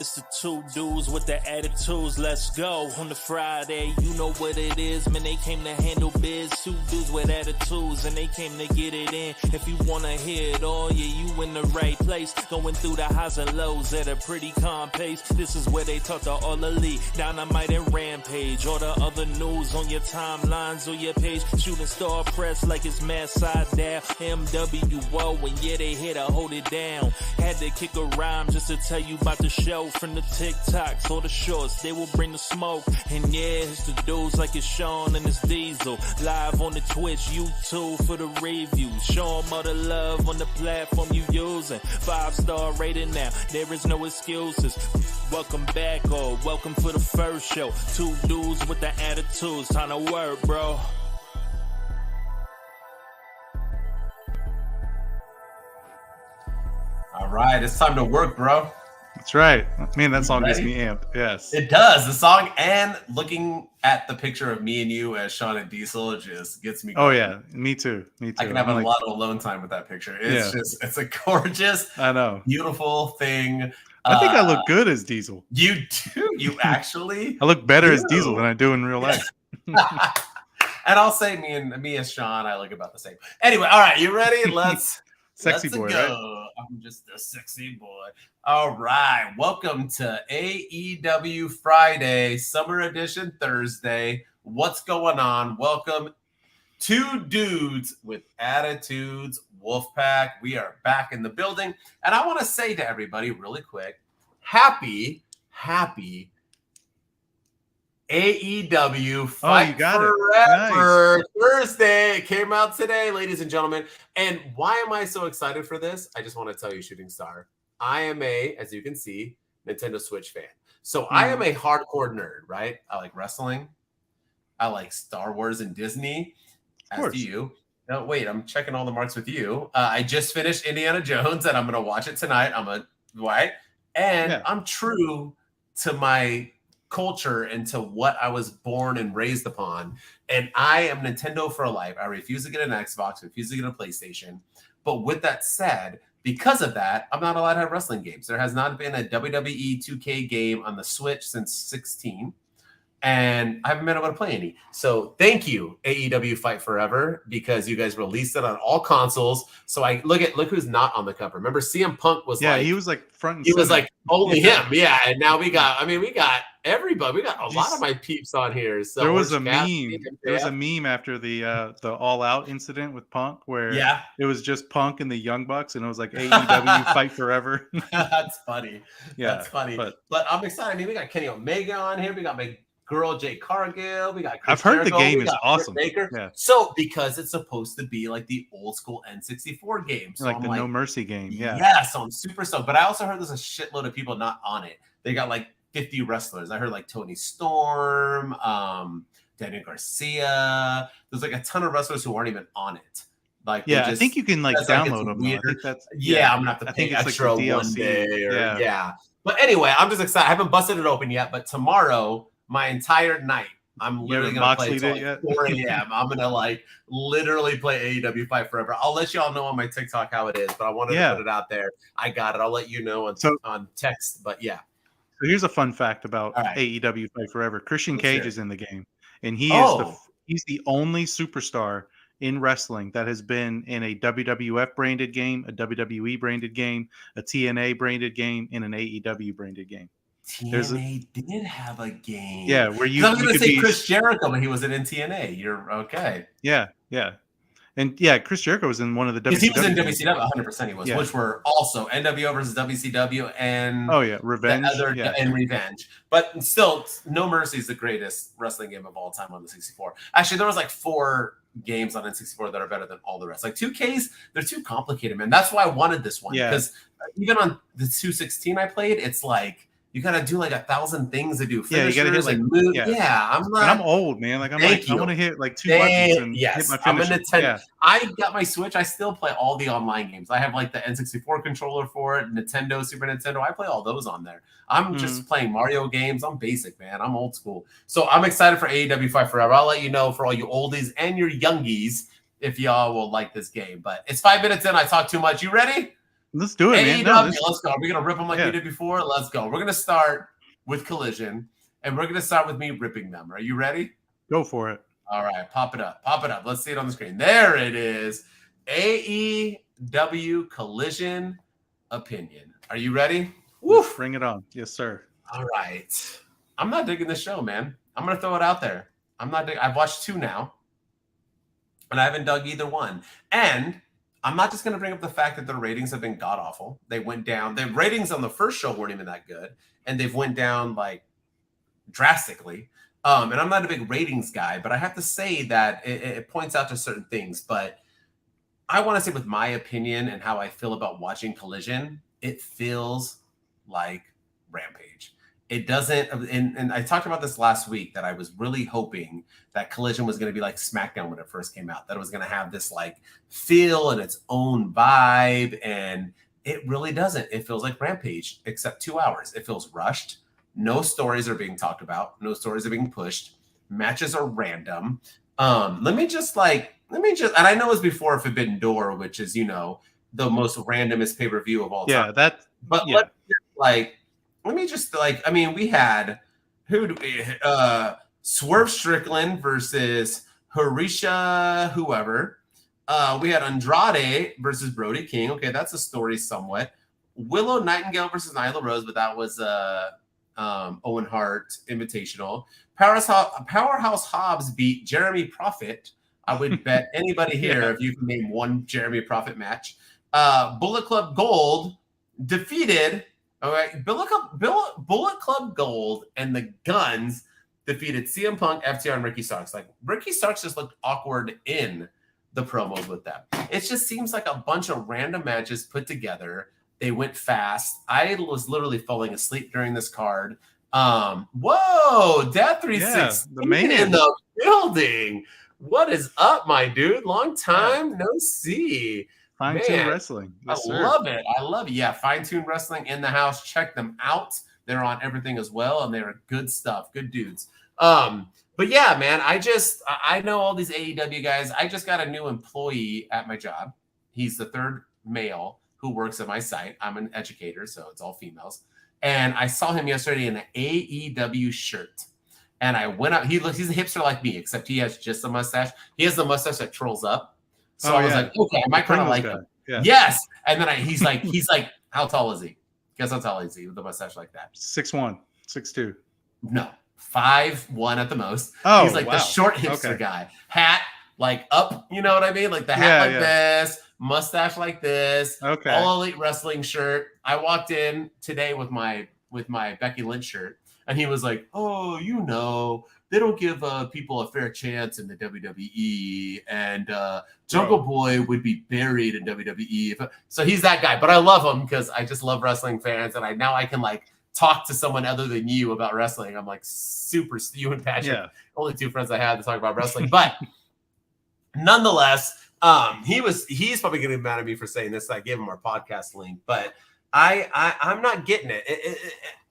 It's the two dudes with the attitudes, let's go. On the Friday, you know what it is, man, they came to handle biz. Two dudes with attitudes, and they came to get it in. If you wanna hear it all, yeah, you in the right place. Going through the highs and lows at a pretty calm pace. This is where they talk to all elite, Dynamite and Rampage. All the other news on your timelines or your page. Shooting star press like it's mad side down. MWO, and yeah, they here to hold it down. Had to kick a rhyme just to tell you about the show. From the TikToks or the shorts, they will bring the smoke. And yeah, it's the dudes like it's Sean and it's Diesel. Live on the Twitch, YouTube for the review. Show them all the love on the platform you using. 5-star rating now, there is no excuses. Welcome back or welcome for the first show. Two dudes with the attitudes, time to work, bro. All right, it's time to work, bro. That's right. Man, that song gets me amped. Yes. It does. The song and looking at the picture of me and you as Sean and Diesel just gets me going. Oh, yeah. Me too. Me too. I can have a lot of alone time with that picture. It's a gorgeous, beautiful thing. I think I look good as Diesel. You do? You actually? I look better as Diesel than I do in real life. And I'll say me as Sean, I look about the same. Anyway, all right. You ready? Let's boy, go. Right? I'm just a sexy boy. All right. Welcome to AEW Friday, Summer Edition Thursday. What's going on? Welcome. Two dudes with attitudes, Wolfpack. We are back in the building. And I want to say to everybody really quick, happy AEW Fight Forever nice. Thursday. It came out today, ladies and gentlemen. And why am I so excited for this? I just want to tell you, Shooting Star, I am as you can see, Nintendo Switch fan. So I am a hardcore nerd, right? I like wrestling. I like Star Wars and Disney. As do you. No, wait, I'm checking all the marks with you. I just finished Indiana Jones, and I'm going to watch it tonight. I'm true to my culture and to what I was born and raised upon. And I am Nintendo for life. I refuse to get an Xbox, refuse to get a PlayStation. But with that said, because of that, I'm not allowed to have wrestling games. There has not been a WWE 2K game on the Switch since 16. And I haven't been able to play any. So thank you, AEW Fight Forever, because you guys released it on all consoles. So I look who's not on the cover. Remember, CM Punk was he was like front and center. He was like only him. Yeah. And now we got everybody. We got a lot of my peeps on here. So there was a meme. There was a meme after the All Out incident with Punk where it was just Punk and the Young Bucks, and it was like AEW Fight Forever. That's funny. Yeah, that's funny. But I'm excited. I mean, we got Kenny Omega on here. We got my girl Jade Cargill. We got Chris I've heard Jericho. the game is awesome. Baker. Yeah. So because it's supposed to be like the old school N64 game. So like I'm the No Mercy game. Yeah. Yeah. So I'm super stoked. But I also heard there's a shitload of people not on it. They got like 50 wrestlers. I heard like Tony Storm, Daniel Garcia. There's like a ton of wrestlers who aren't even on it. Like I think you can like download them. I think that's I'm gonna have to pay extra like one day. But anyway, I'm just excited. I haven't busted it open yet, but tomorrow, my entire night, I'm literally gonna play until like 4 a.m. I'm gonna literally play AEW Fight Forever. I'll let you all know on my TikTok how it is, but I wanted to put it out there. I got it. I'll let you know on text. But yeah. So here's a fun fact about AEW Fight Forever. Christian Cage is in the game, and he's the only superstar in wrestling that has been in a WWF branded game, a WWE branded game, a TNA branded game, and an AEW branded game. TNA did have a game. Yeah, where you I was going to say Chris Jericho, but he wasn't in TNA. You're okay. Yeah. And Chris Jericho was in one of the WCW. He was in WCW, 100% he was, which were also NWO versus WCW and Revenge. And Revenge. But still, No Mercy is the greatest wrestling game of all time on the 64. Actually, there was like 4 games on N64 that are better than all the rest. Like 2Ks, they're too complicated, man. That's why I wanted this one. Because even on the 216 I played, it's like, you gotta do like 1,000 things to do. You gotta hit move. I'm not. And I'm old, man. Like I want to hit like 2 buttons and hit my finish. I got my Switch. I still play all the online games. I have like the N64 controller for it, Nintendo, Super Nintendo. I play all those on there. I'm just playing Mario games. I'm basic, man. I'm old school. So I'm excited for AEW Fight Forever. I'll let you know for all you oldies and your youngies if y'all will like this game. But it's 5 minutes in. I talk too much. You ready? Let's do it, man. AEW, let's go. Are we going to rip them like we did before? Let's go. We're going to start with Collision, and we're going to start with me ripping them. Are you ready? Go for it. All right. Pop it up. Pop it up. Let's see it on the screen. There it is. AEW Collision Opinion. Are you ready? Woof. Bring it on. Yes, sir. All right. I'm not digging this show, man. I'm going to throw it out there. I've watched 2 now, and I haven't dug either one. And I'm not just going to bring up the fact that the ratings have been god-awful. They went down. The ratings on the first show weren't even that good, and they've went down, like, drastically. And I'm not a big ratings guy, but I have to say that it points out to certain things. But I want to say with my opinion and how I feel about watching Collision, it feels like Rampage. It doesn't, and I talked about this last week, that I was really hoping that Collision was going to be like SmackDown when it first came out, that it was going to have this like feel and its own vibe, and it really doesn't. It feels like Rampage, except 2 hours. It feels rushed. No stories are being talked about. No stories are being pushed. Matches are random. Let me just, and I know it's before Forbidden Door, which is, the most randomest pay-per-view of all time. Let me just we had Swerve Strickland versus Harisha, whoever. We had Andrade versus Brody King. Okay, that's a story somewhat. Willow Nightingale versus Nyla Rose, but that was Owen Hart Invitational. Powerhouse Hobbs beat Jeremy Prophet. I would bet anybody here if you can name one Jeremy Prophet match. Bullet Club Gold defeated. All right, Bullet Club Gold and the Guns defeated CM Punk, FTR, and Ricky Starks. Like, Ricky Starks just looked awkward in the promos with them. It just seems like a bunch of random matches put together. They went fast. I was literally falling asleep during this card. Whoa, Dad 360 the man in the building. What is up, my dude? Long time no see. Fine Tune Wrestling. Yes, I love it. I love it. Yeah, Fine Tune Wrestling in the house. Check them out. They're on everything as well, and they're good stuff. Good dudes. But yeah, man, I know all these AEW guys. I just got a new employee at my job. He's the 3rd male who works at my site. I'm an educator, so it's all females. And I saw him yesterday in an AEW shirt. And I went up. He's a hipster like me, except he has just a mustache. He has the mustache that twirls up. So I was like, okay, I might kind of like him. Yeah. Yes. And then he's like, how tall is he? Guess how tall is he with a mustache like that? 6'1", 6'2". No, 5'1" at the most. Oh, he's like the short hipster guy. Hat like up, you know what I mean? Like the hat this, mustache like this. Okay. All Elite Wrestling shirt. I walked in today with my Becky Lynch shirt, and he was like, "Oh, they don't give people a fair chance in the WWE, and Jungle Boy would be buried in WWE." So he's that guy, but I love him because I just love wrestling fans, and now I can like talk to someone other than you about wrestling. I'm like you and Patrick, only 2 friends I had to talk about wrestling, but nonetheless, he's probably going to be mad at me for saying this. I gave him our podcast link, but I'm not getting it.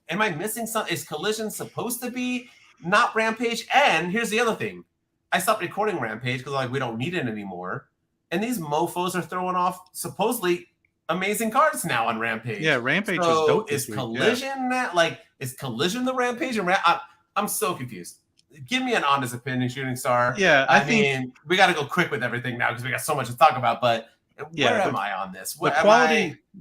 Am I missing something? Is Collision supposed to be not Rampage? And here's the other thing. I stopped recording Rampage because we don't need it anymore. And these mofos are throwing off supposedly amazing cards now on Rampage. Yeah, Rampage was dope. Is Collision is Collision the Rampage? And I'm so confused. Give me an honest opinion, Shooting Star. Yeah, I think we got to go quick with everything now because we got so much to talk about. But where am I on this?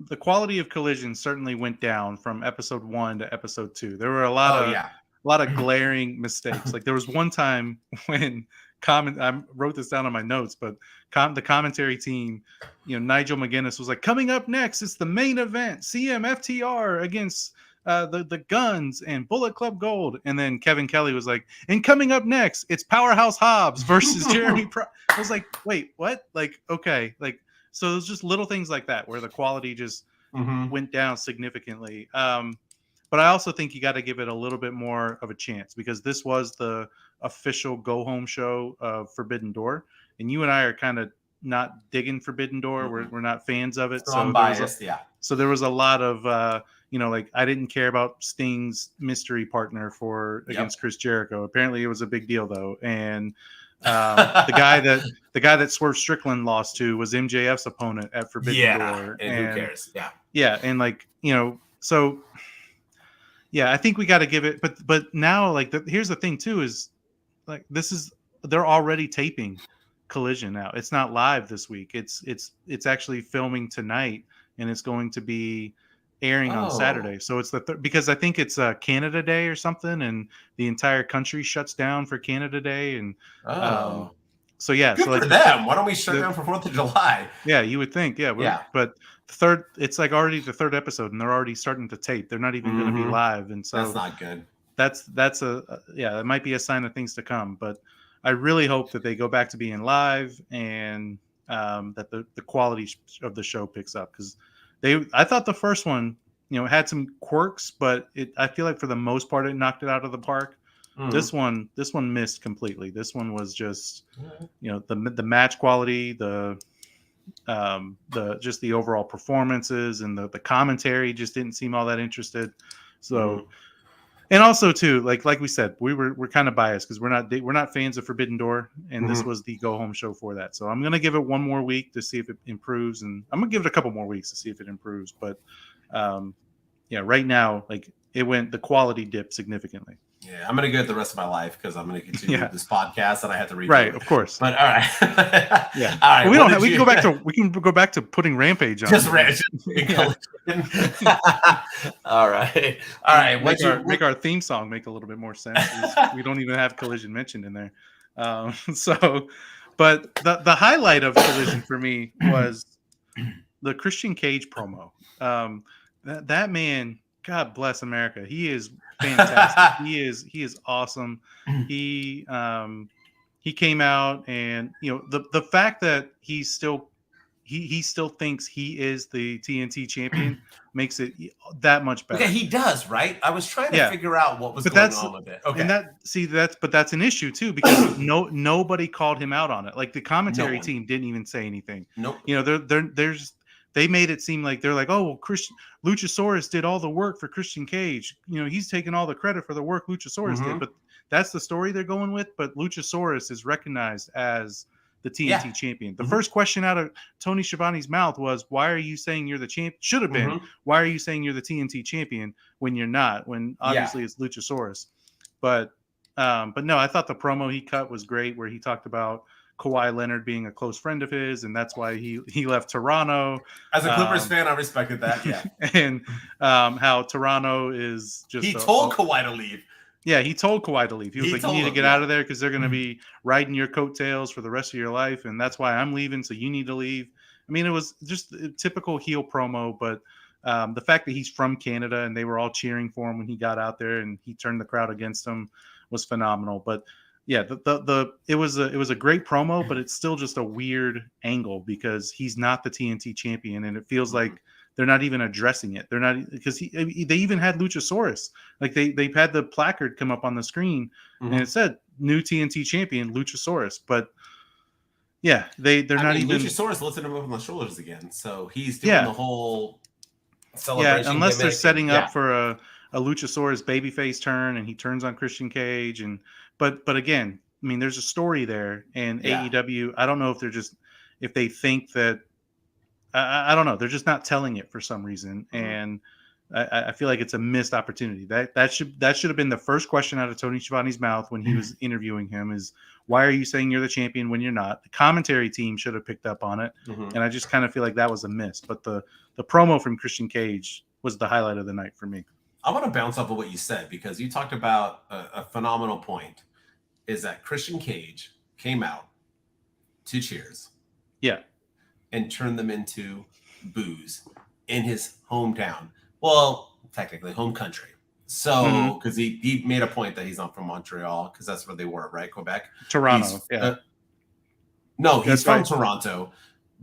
The quality of Collision certainly went down from episode 1 to episode 2. There were a lot of glaring mistakes. Like there was one time when I wrote this down on my notes, but the commentary team, Nigel McGuinness was like, coming up next, it's the main event, CMFTR against the Guns and Bullet Club Gold. And then Kevin Kelly was like, and coming up next, it's Powerhouse Hobbs versus Jeremy. I was like, wait, what? Like, okay. Like, so it was just little things like that where the quality just went down significantly. But I also think you got to give it a little bit more of a chance because this was the official go home show of Forbidden Door. And you and I are kind of not digging Forbidden Door. We're not fans of it. So I'm biased. So there was a lot of, I didn't care about Sting's mystery partner against Chris Jericho. Apparently it was a big deal though. And The guy that Swerve Strickland lost to was MJF's opponent at Forbidden Door. And who cares? Yeah, and like, so yeah, I think we got to give it. But now, like, here's the thing too is like they're already taping Collision now. It's not live this week. It's actually filming tonight, and it's going to be airing on Saturday. So it's because I think it's Canada Day or something, and the entire country shuts down for Canada Day, and so yeah, good so like for them. Why don't we shut down for 4th of July? Yeah, you would think. Yeah. But it's like already the 3rd episode, and they're already starting to tape. They're not even going to be live, and so that's not good. That's it might be a sign of things to come. But I really hope that they go back to being live, and that the quality of the show picks up, because I thought the first one, had some quirks, but I feel like for the most part it knocked it out of the park. This one missed completely. This one was just, the match quality, the just the overall performances, and the commentary just didn't seem all that interested. So, and also too, like we said, we're kind of biased because we're not fans of Forbidden Door, and this was the go home show for that. So I'm gonna give it one more week to see if it improves, and I'm gonna give it a couple more weeks to see if it improves. But right now, like, the quality dipped significantly. Yeah, I'm gonna go the rest of my life because I'm gonna continue this podcast, and I have to read. Right, of course. But all right, yeah, all right. Well, we can go back to putting Rampage on. Just all right. Make our theme song make a little bit more sense. We don't even have Collision mentioned in there. But the highlight of Collision for me was the Christian Cage promo. That man, God bless America. He is fantastic. He is awesome. He came out, and the fact that he still thinks he is the TNT champion makes it that much better. Okay, he does, right? I was trying to figure out what was going on with it. Okay, and that's an issue too, because nobody called him out on it. Like, the commentary team didn't even say anything. Nope. They made it seem like they're like, oh, well, Luchasaurus did all the work for Christian Cage. He's taking all the credit for the work Luchasaurus did. But that's the story they're going with. But Luchasaurus is recognized as the TNT champion. The first question out of Tony Schiavone's mouth was, why are you saying you're the champ? Should have been, why are you saying you're the TNT champion when you're not? When obviously it's Luchasaurus. But no, I thought the promo he cut was great, where he talked about Kawhi Leonard being a close friend of his, and that's why he left Toronto. As a Clippers fan, I respected that. Yeah, and how Toronto is just. He told Kawhi to leave. Yeah, he told Kawhi to leave. He was like, "You need to get out of there because they're going to be riding your coattails for the rest of your life, and that's why I'm leaving. So you need to leave." I mean, it was just a typical heel promo, but the fact that he's from Canada and they were all cheering for him when he got out there and he turned the crowd against him was phenomenal. But yeah, it was a great promo, but it's still just a weird angle because he's not the TNT champion, and it feels like they're not even addressing it. They're not, because they even had Luchasaurus. Like they've had the placard come up on the screen and it said new TNT champion Luchasaurus, but yeah, they're not even. Luchasaurus lifted him up on the shoulders again, so he's doing the whole celebration. Yeah, unless they're setting up for a Luchasaurus babyface turn and he turns on Christian Cage, but again, I mean, there's a story there, and AEW, I don't know if they think that, I don't know, they're just not telling it for some reason, and I feel like it's a missed opportunity. That should have been the first question out of Tony Schiavone's mouth when he was interviewing him, is why are you saying you're the champion when you're not? The commentary team should have picked up on it, and I just kind of feel like that was a miss. But the promo from Christian Cage was the highlight of the night for me. I want to bounce off of what you said, because you talked about a phenomenal point, is that Christian Cage came out to cheers. Yeah. And turned them into boos in his hometown. Well, technically home country. So, because he made a point that he's not from Montreal, because that's where they were, right? Quebec? Toronto. No, he's from Toronto,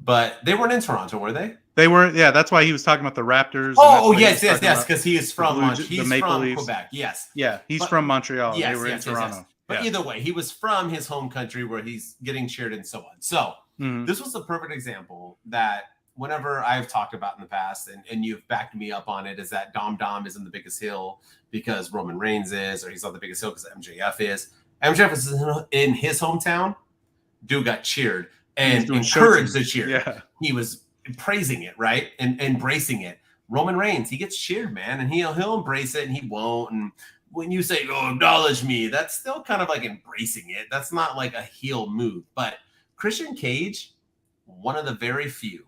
but they weren't in Toronto, were they? They were, yeah. That's why he was talking about the Raptors. Yes, because he is from Quebec. Yes, yeah, he's from Montreal. Yes, they were in Toronto. Yes. But either way, he was from his home country where he's getting cheered and so on. So this was the perfect example that whenever I've talked about in the past, and you've backed me up on it, is that Dom isn't the biggest heel because Roman Reigns is, or he's not the biggest heel because MJF is. MJF is in his hometown, dude got cheered and encouraged the cheer. Yeah. He was praising it, right? And embracing it. Roman Reigns, he gets cheered, man, and he'll embrace it and he won't. And when you say, "Oh, acknowledge me," that's still kind of like embracing it. That's not like a heel move. But Christian Cage, one of the very few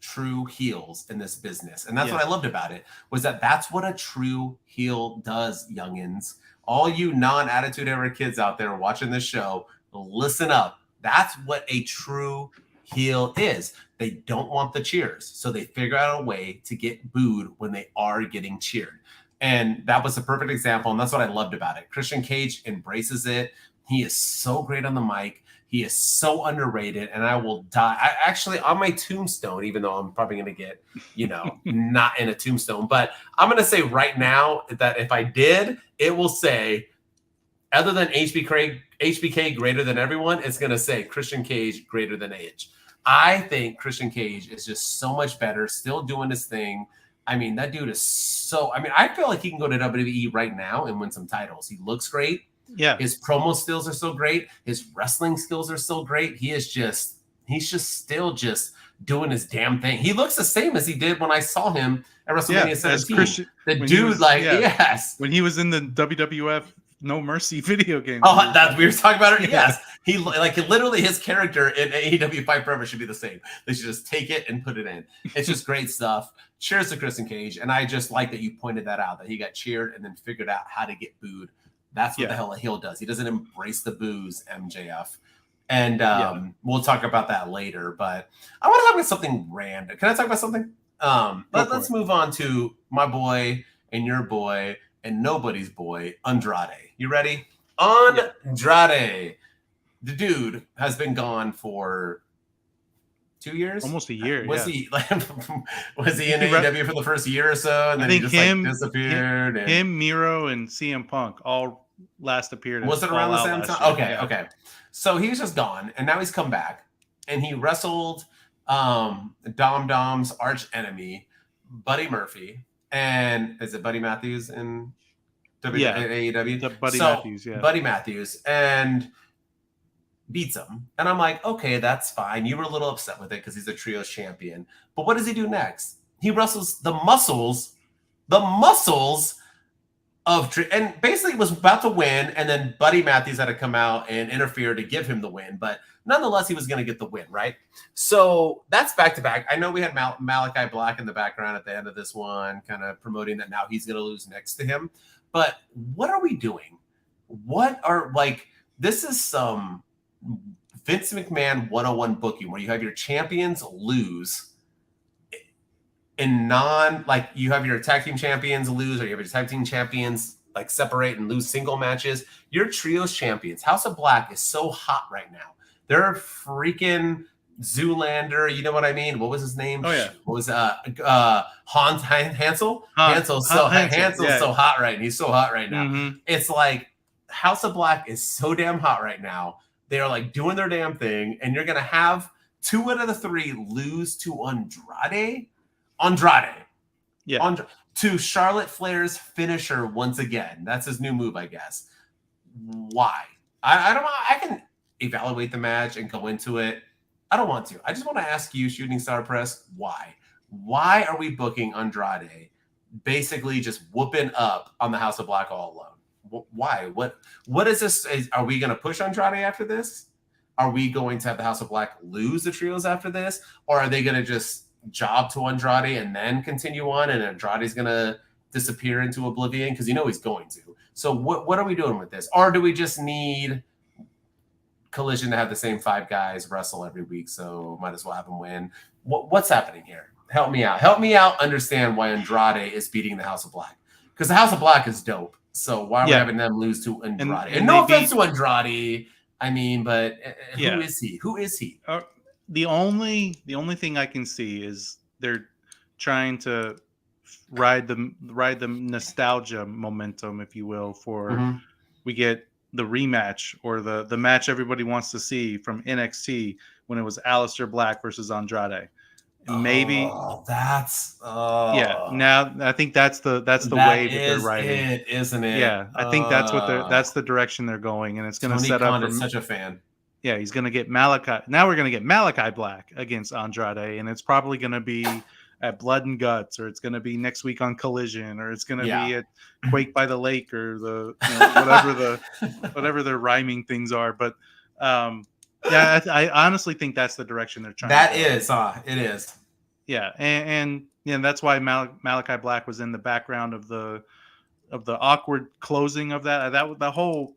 true heels in this business. And that's what I loved about it, was that that's what a true heel does, youngins. All you non-attitude era kids out there watching this show, listen up. That's what a true heel is. They don't want the cheers. So they figure out a way to get booed when they are getting cheered. And that was a perfect example. And that's what I loved about it. Christian Cage embraces it. He is so great on the mic. He is so underrated, and I will die. Actually, on my tombstone, even though I'm probably going to get, not in a tombstone, but I'm going to say right now that if I did, it will say, other than HBK greater than everyone, it's going to say Christian Cage greater than Edge. I think Christian Cage is just so much better, still doing his thing. I mean, that dude is I feel like he can go to WWE right now and win some titles. He looks great. Yeah. His promo skills are so great. His wrestling skills are so great. He's just still doing his damn thing. He looks the same as he did when I saw him at WrestleMania 17. The dude, yes. When he was in the WWF No Mercy video game. Oh, that we were talking about it. Yes. He literally his character in AEW Fight Forever should be the same. They should just take it and put it in. It's just great stuff. Cheers to Christian Cage. And I just like that you pointed that out, that he got cheered and then figured out how to get booed. That's what the hell a heel does. He doesn't embrace the boos, MJF. And we'll talk about that later. But I want to talk about something random. Can I talk about something? Let's move on to my boy and your boy and nobody's boy, Andrade. You ready? Andrade. The dude has been gone for 2 years? Almost a year. Was he in AEW for the first year or so? And then he just disappeared. Him, Miro, and CM Punk all last appeared. Was it around the same time? Okay. So he's just gone, and now he's come back, and he wrestled Dom Dom's arch enemy, Buddy Murphy. And is it Buddy Matthews in AEW? Buddy Matthews. And beats him. And I'm like, okay, that's fine. You were a little upset with it because he's a trios champion. But what does he do next? He wrestles the muscles of and basically was about to win, and then Buddy Matthews had to come out and interfere to give him the win. But nonetheless, he was going to get the win, right? So that's back to back. I know we had Malachi Black in the background at the end of this one, kind of promoting that now he's going to lose next to him. But what are we doing? This is some Vince McMahon 101 booking where you have your champions lose in you have your tag team champions lose, or you have your tag team champions separate and lose single matches. Your trios champions, House of Black, is so hot right now. They're freaking Zoolander. You know what I mean? What was his name? Oh yeah. What was Hansel? Hansel's so hot right now. He's so hot right now. Mm-hmm. It's like House of Black is so damn hot right now. They are doing their damn thing, and you're gonna have 2 out of the 3 lose to Andrade. Yeah. To Charlotte Flair's finisher once again. That's his new move, I guess. Why? I don't know. I can evaluate the match and go into it. I don't want to. I just want to ask you, Shooting Star Press, why? Why are we booking Andrade basically just whooping up on the House of Black all alone? Why? What is this? Are we going to push Andrade after this? Are we going to have the House of Black lose the trios after this? Or are they going to just job to Andrade and then continue on, and Andrade's going to disappear into oblivion? Because he's going to. So what are we doing with this? Or do we just need Collision to have the same 5 guys wrestle every week, so might as well have them win? What's happening here? Help me out. Understand why Andrade is beating the House of Black. Because the House of Black is dope. So why are we having them lose to Andrade? And no offense to Andrade. I mean, but who is he? Who is he? The only thing I can see is they're trying to ride the nostalgia momentum, if you will, for we get the rematch or the match everybody wants to see from NXT when it was Aleister Black versus Andrade. Maybe that's now I think that's the wave that they're riding, isn't it? Yeah, I think that's the direction they're going, and it's going to set up. Khan is such a fan. Yeah, he's going to get Malachi. Now we're going to get Malachi Black against Andrade, and it's probably going to be at Blood and Guts, or it's going to be next week on Collision, or it's going to be at Quake by the Lake, or whatever the ryming things are. But I honestly think that's the direction they're trying. It is. Yeah, and that's why Malachi Black was in the background of the awkward closing of that. The whole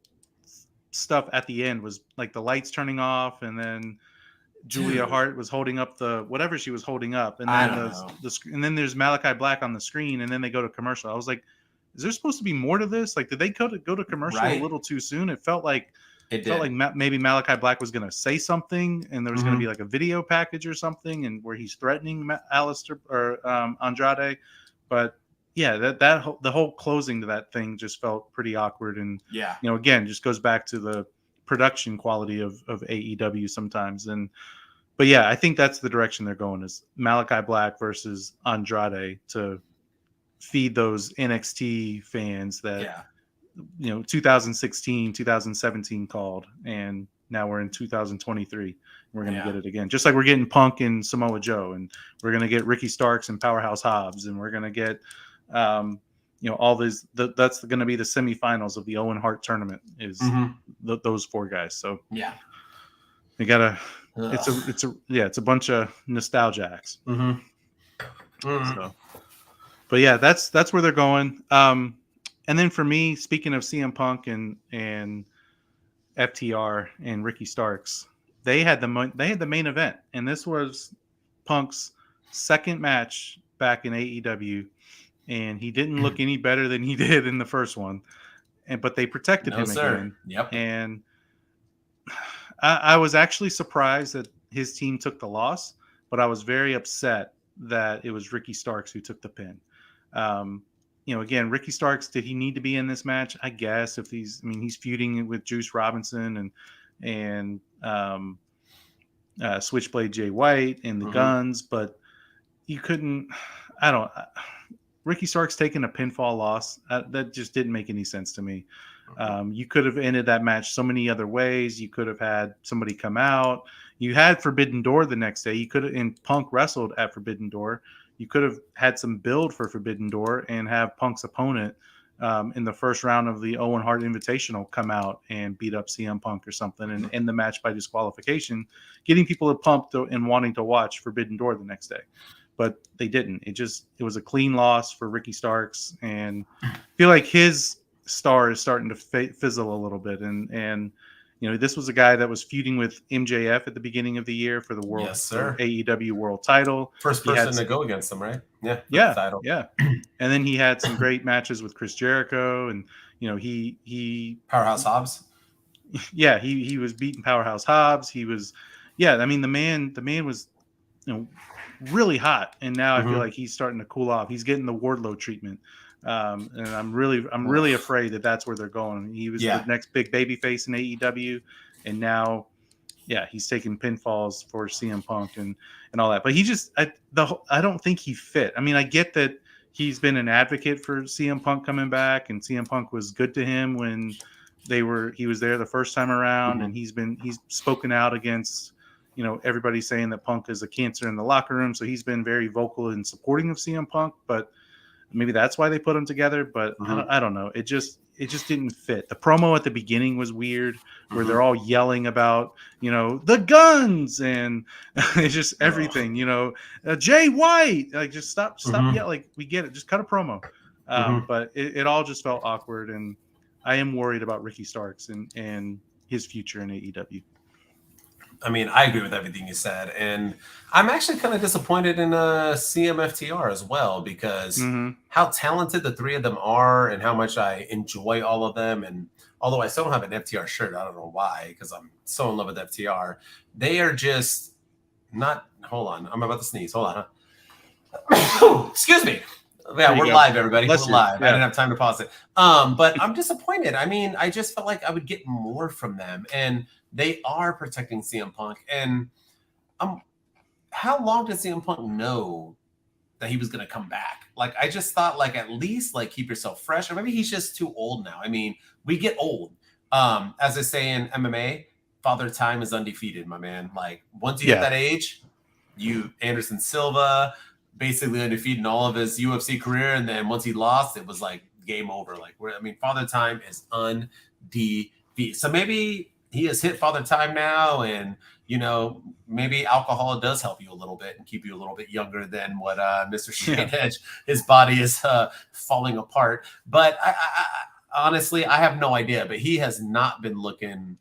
stuff at the end was like the lights turning off, and then Julia Hart was holding up whatever she was holding up, and then and then there's Malachi Black on the screen, and then they go to commercial. I was like, is there supposed to be more to this? Like, did they go to commercial a little too soon? It felt like maybe Malachi Black was going to say something, and there was going to be like a video package or something, and where he's threatening Alistair or Andrade, but yeah, the whole closing to that thing just felt pretty awkward, and again, just goes back to the production quality of AEW sometimes. But yeah, I think that's the direction they're going, is Malachi Black versus Andrade to feed those NXT fans that 2016, 2017 called, and now we're in 2023. We're going to get it again, just like we're getting Punk and Samoa Joe, and we're going to get Ricky Starks and Powerhouse Hobbs, and we're going to get all these. That's going to be the semifinals of the Owen Hart tournament. Is those four guys? So we gotta. It's a bunch of nostalgia acts. So, but yeah, that's where they're going. And then for me, speaking of CM Punk and FTR and Ricky Starks, they had the main event, and this was Punk's second match back in AEW, and he didn't look any better than he did in the first one. But they protected him again. Yep. And I was actually surprised that his team took the loss, but I was very upset that it was Ricky Starks who took the pin. Again, Ricky Starks, did he need to be in this match? I guess he's feuding with Juice Robinson and Switchblade Jay White and the Guns, but you couldn't. Ricky Starks taking a pinfall loss, that just didn't make any sense to me. You could have ended that match so many other ways. You could have had somebody come out. You had Forbidden Door the next day. You could have, and Punk wrestled at Forbidden Door. You could have had some build for Forbidden Door and have Punk's opponent in the first round of the Owen Hart Invitational come out and beat up CM Punk or something and end the match by disqualification, getting people pumped and wanting to watch Forbidden Door the next day. But they didn't. It was a clean loss for Ricky Starks, and I feel like his star is starting to fizzle a little bit. And this was a guy that was feuding with MJF at the beginning of the year for the AEW World Title. First person to go against him, right? Yeah. Title. Yeah. And then he had some great matches with Chris Jericho, and he Powerhouse Hobbs. Yeah, he was beating Powerhouse Hobbs. He was, the man was, really hot, and now I feel like he's starting to cool off. He's getting the Wardlow treatment, and I'm really afraid that that's where they're going. He was the next big babyface in AEW, and now, he's taking pinfalls for CM Punk and all that. But I don't think he fit. I mean, I get that he's been an advocate for CM Punk coming back, and CM Punk was good to him when he was there the first time around, and he's spoken out against. Everybody's saying that Punk is a cancer in the locker room, so he's been very vocal in supporting of CM Punk. But maybe that's why they put them together. But I don't know. It just didn't fit. The promo at the beginning was weird, where they're all yelling about the Guns, and it's just everything. Jay White, like, just stop yelling. Like, we get it. Just cut a promo. But it all just felt awkward, and I am worried about Ricky Starks and his future in AEW. I mean, I agree with everything you said, and I'm actually kind of disappointed in CMFTR as well, because how talented the three of them are and how much I enjoy all of them. And although I still don't have an FTR shirt, I don't know why, because I'm so in love with FTR. They are just not. Hold on, I'm about to sneeze. Hold on. Huh? Excuse me. Yeah, we're live, everybody. We're live. I didn't have time to pause it. But I'm disappointed. I mean, I just felt like I would get more from them, and they are protecting CM Punk. And how long did CM Punk know that he was going to come back? Like, I just thought, like, at least, like, keep yourself fresh. Or maybe he's just too old now. I mean, we get old. As they say in MMA, Father Time is undefeated, my man. Like once you hit that age, Anderson Silva basically undefeated in all of his UFC career, and then once he lost, it was like game over. Like Father Time is undefeated. So maybe he has hit Father Time now, and maybe alcohol does help you a little bit and keep you a little bit younger than what Mr. Straight Edge. His body is falling apart. But I honestly, I have no idea. But he has not been looking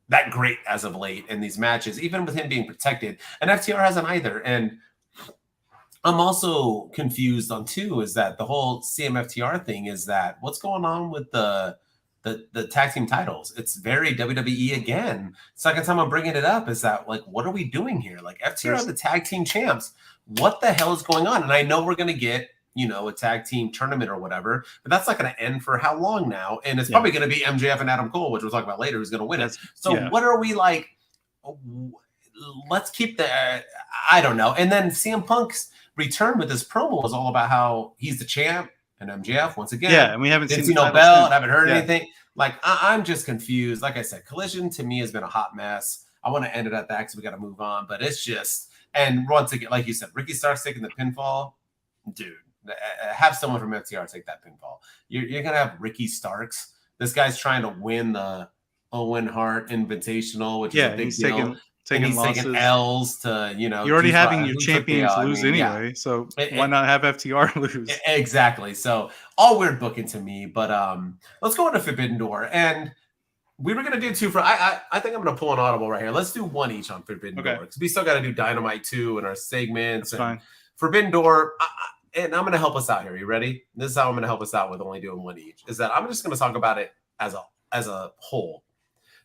that great as of late in these matches, even with him being protected. And FTR hasn't either. And I'm also confused on too, is that the whole CMFTR thing is that what's going on with the tag team titles? It's very WWE again. Second time I'm bringing it up is that, like, what are we doing here? Like, FTR are the tag team champs. What the hell is going on? And I know we're going to get, a tag team tournament or whatever, but that's not going to end for how long now? And it's probably going to be MJF and Adam Cole, which we'll talk about later, who's going to win it. So what are we like? Let's keep I don't know. And then CM Punk's return with this promo was all about how he's the champ and MJF once again. Yeah, and we haven't seen no belt. I haven't heard anything. Like, I'm just confused. Like I said, Collision to me has been a hot mess. I want to end it at that because we got to move on. But it's just, and once again, like you said, Ricky Starks taking the pinfall. Dude, have someone from FTR take that pinfall. You're going to have Ricky Starks. This guy's trying to win the Owen Hart Invitational, which is a big deal. Taking L's to, you're already having your champions lose anyway, so why not have FTR lose? Exactly. So all weird booking to me, but let's go into Forbidden Door. And we were going to do two for, I think I'm going to pull an audible right here. Let's do one each on Forbidden Door, because we still got to do Dynamite too in our segments. That's fine. Forbidden Door, and I'm going to help us out here. You ready? This is how I'm going to help us out with only doing one each, is that I'm just going to talk about it as a whole.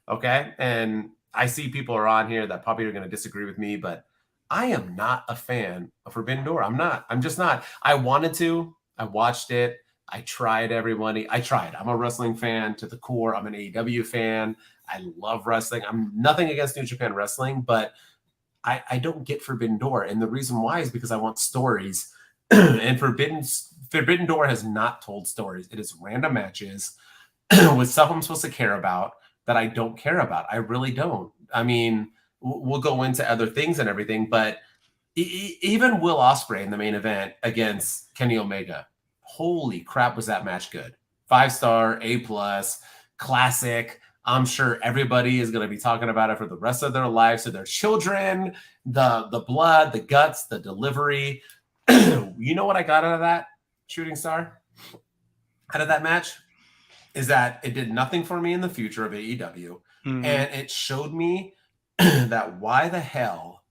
Okay. And I see people are on here that probably are going to disagree with me, but I am not a fan of Forbidden Door. I'm not. I'm just not. I wanted to. I watched it. I tried everybody. I tried. I'm a wrestling fan to the core. I'm an AEW fan. I love wrestling. I'm nothing against New Japan Wrestling, but I don't get Forbidden Door. And the reason why is because I want stories. And Forbidden Door has not told stories. It is random matches with stuff I'm supposed to care about that I don't care about. I really don't. I mean, we'll go into other things and everything, but even Will Ospreay in the main event against Kenny Omega, holy crap, was that match good. 5-star, A+, classic. I'm sure everybody is going to be talking about it for the rest of their lives. So their children, the blood, the guts, the delivery. You know what I got out of that, Shooting Star? Out of that match? Is that it did nothing for me in the future of AEW. Mm-hmm. And it showed me that why the hell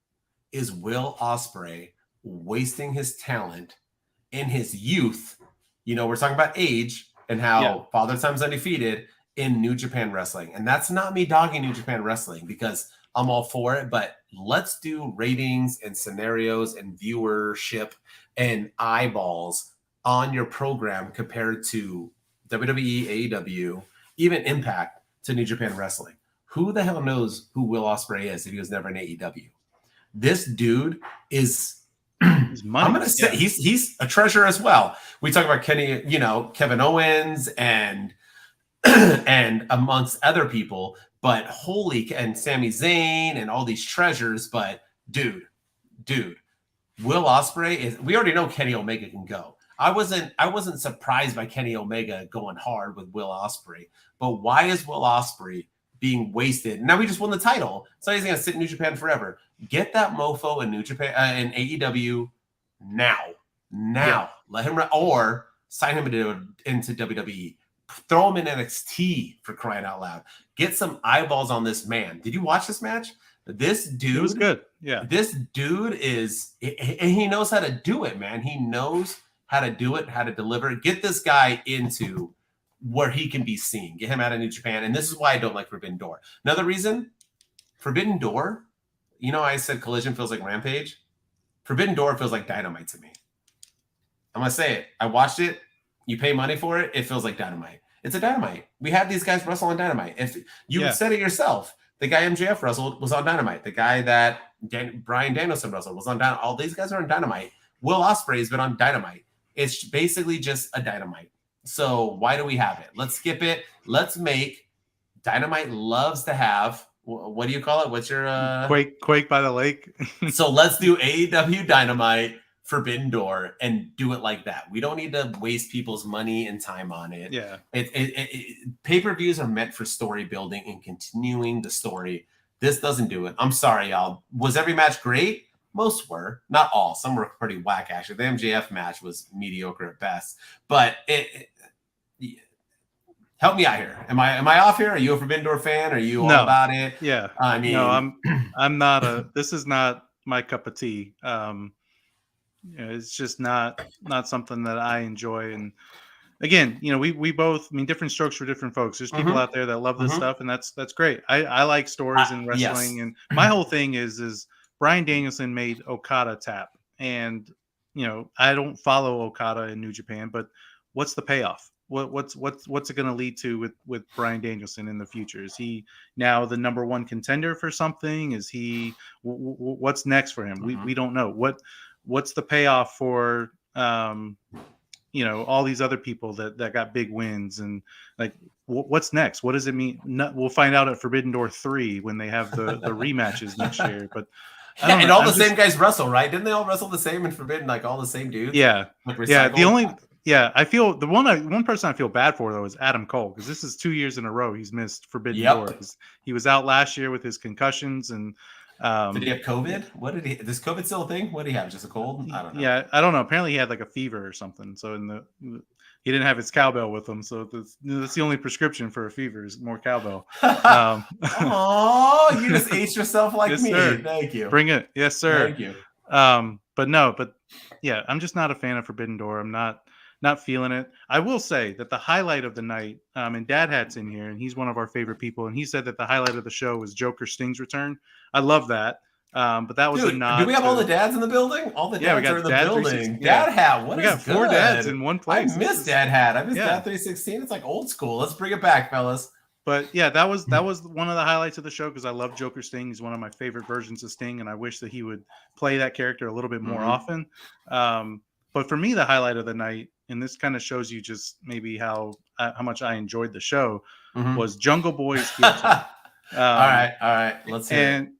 is Will Ospreay wasting his talent in his youth? We're talking about age and how Father Time's undefeated in New Japan Wrestling. And that's not me dogging New Japan Wrestling, because I'm all for it, but let's do ratings and scenarios and viewership and eyeballs on your program compared to WWE, AEW, even Impact to New Japan Wrestling. Who the hell knows who Will Ospreay is if he was never in AEW? This dude is I'm gonna say he's a treasure as well. We talk about Kenny, Kevin Owens and amongst other people, but and Sami Zayn and all these treasures. But dude, Will Ospreay is. We already know Kenny Omega can go. I wasn't surprised by Kenny Omega going hard with Will Ospreay, but why is Will Ospreay being wasted? Now we just won the title, so he's gonna sit in New Japan forever. Get that mofo in New Japan in AEW now. Let him or sign him into WWE. Throw him in NXT, for crying out loud. Get some eyeballs on this man. Did you watch this match? This dude was good. Yeah, this dude is, and he knows how to do it, man. He knows how to do it, how to deliver. Get this guy into where he can be seen. Get him out of New Japan. And this is why I don't like Forbidden Door. Another reason, Forbidden Door, I said Collision feels like Rampage. Forbidden Door feels like Dynamite to me. I'm going to say it. I watched it. You pay money for it. It feels like Dynamite. It's a Dynamite. We had these guys wrestle on Dynamite. If you said it yourself, the guy MJF wrestled was on Dynamite. The guy that Bryan Danielson wrestled was on Dynamite. All these guys are on Dynamite. Will Ospreay has been on Dynamite. It's basically just a Dynamite. So why do we have it? Let's skip it. Let's make Dynamite loves to have what do you call it? What's your Quake by the Lake? So let's do AEW Dynamite Forbidden Door and do it like that. We don't need to waste people's money and time on it. Yeah. Pay-per-views are meant for story building and continuing the story. This doesn't do it. I'm sorry, y'all. Was every match great? Most were. Not all. Some were pretty whack, actually. The MJF match was mediocre at best. But help me out here. Am I off here? Are you a Forbidden Door fan? Are you all about it? Yeah. I mean, no, I'm not this is not my cup of tea. It's just not something that I enjoy. And again, we both, different strokes for different folks. There's people out there that love this stuff, and that's great. I like stories in wrestling, and my whole thing is Bryan Danielson made Okada tap, and I don't follow Okada in New Japan, but what's the payoff? What's it going to lead to with Bryan Danielson in the future? Is he now the number one contender for something? Is he what's next for him? We don't know. What's the payoff for all these other people that got big wins, and like what's next? What does it mean? We'll find out at Forbidden Door 3 when they have the rematches next year. But and all the same guys wrestle, right? Didn't they all wrestle the same in Forbidden? Like all the same dudes? Yeah, I feel the one person I feel bad for though is Adam Cole, because this is 2 years in a row he's missed Forbidden Door. He was out last year with his concussions, and did he have COVID? What did he? Is COVID still a thing? What did he have? Just a cold? I don't know. Yeah, I don't know. Apparently he had like a fever or something. So he didn't have his cowbell with him. So that's the only prescription for a fever is more cowbell. Oh, you just ate yourself like me. Sir. Thank you. Bring it. Yes, sir. Thank you. But yeah, I'm just not a fan of Forbidden Door. I'm not feeling it. I will say that the highlight of the night, and Dad Hat's in here, and he's one of our favorite people, and he said that the highlight of the show was Joker Sting's return. I love that. But that was a nod. Do we have all the dads in the building? All the dads are in the building. Dad Hat, we got 4 dads in one place. I miss Dad Hat. I miss Dad 316. It's like old school. Let's bring it back, fellas. But yeah, that was one of the highlights of the show, because I love Joker Sting. He's one of my favorite versions of Sting, and I wish that he would play that character a little bit more often. But for me, the highlight of the night, and this kind of shows you just maybe how much I enjoyed the show, was Jungle Boy's heel turn. All right. Let's hear it. And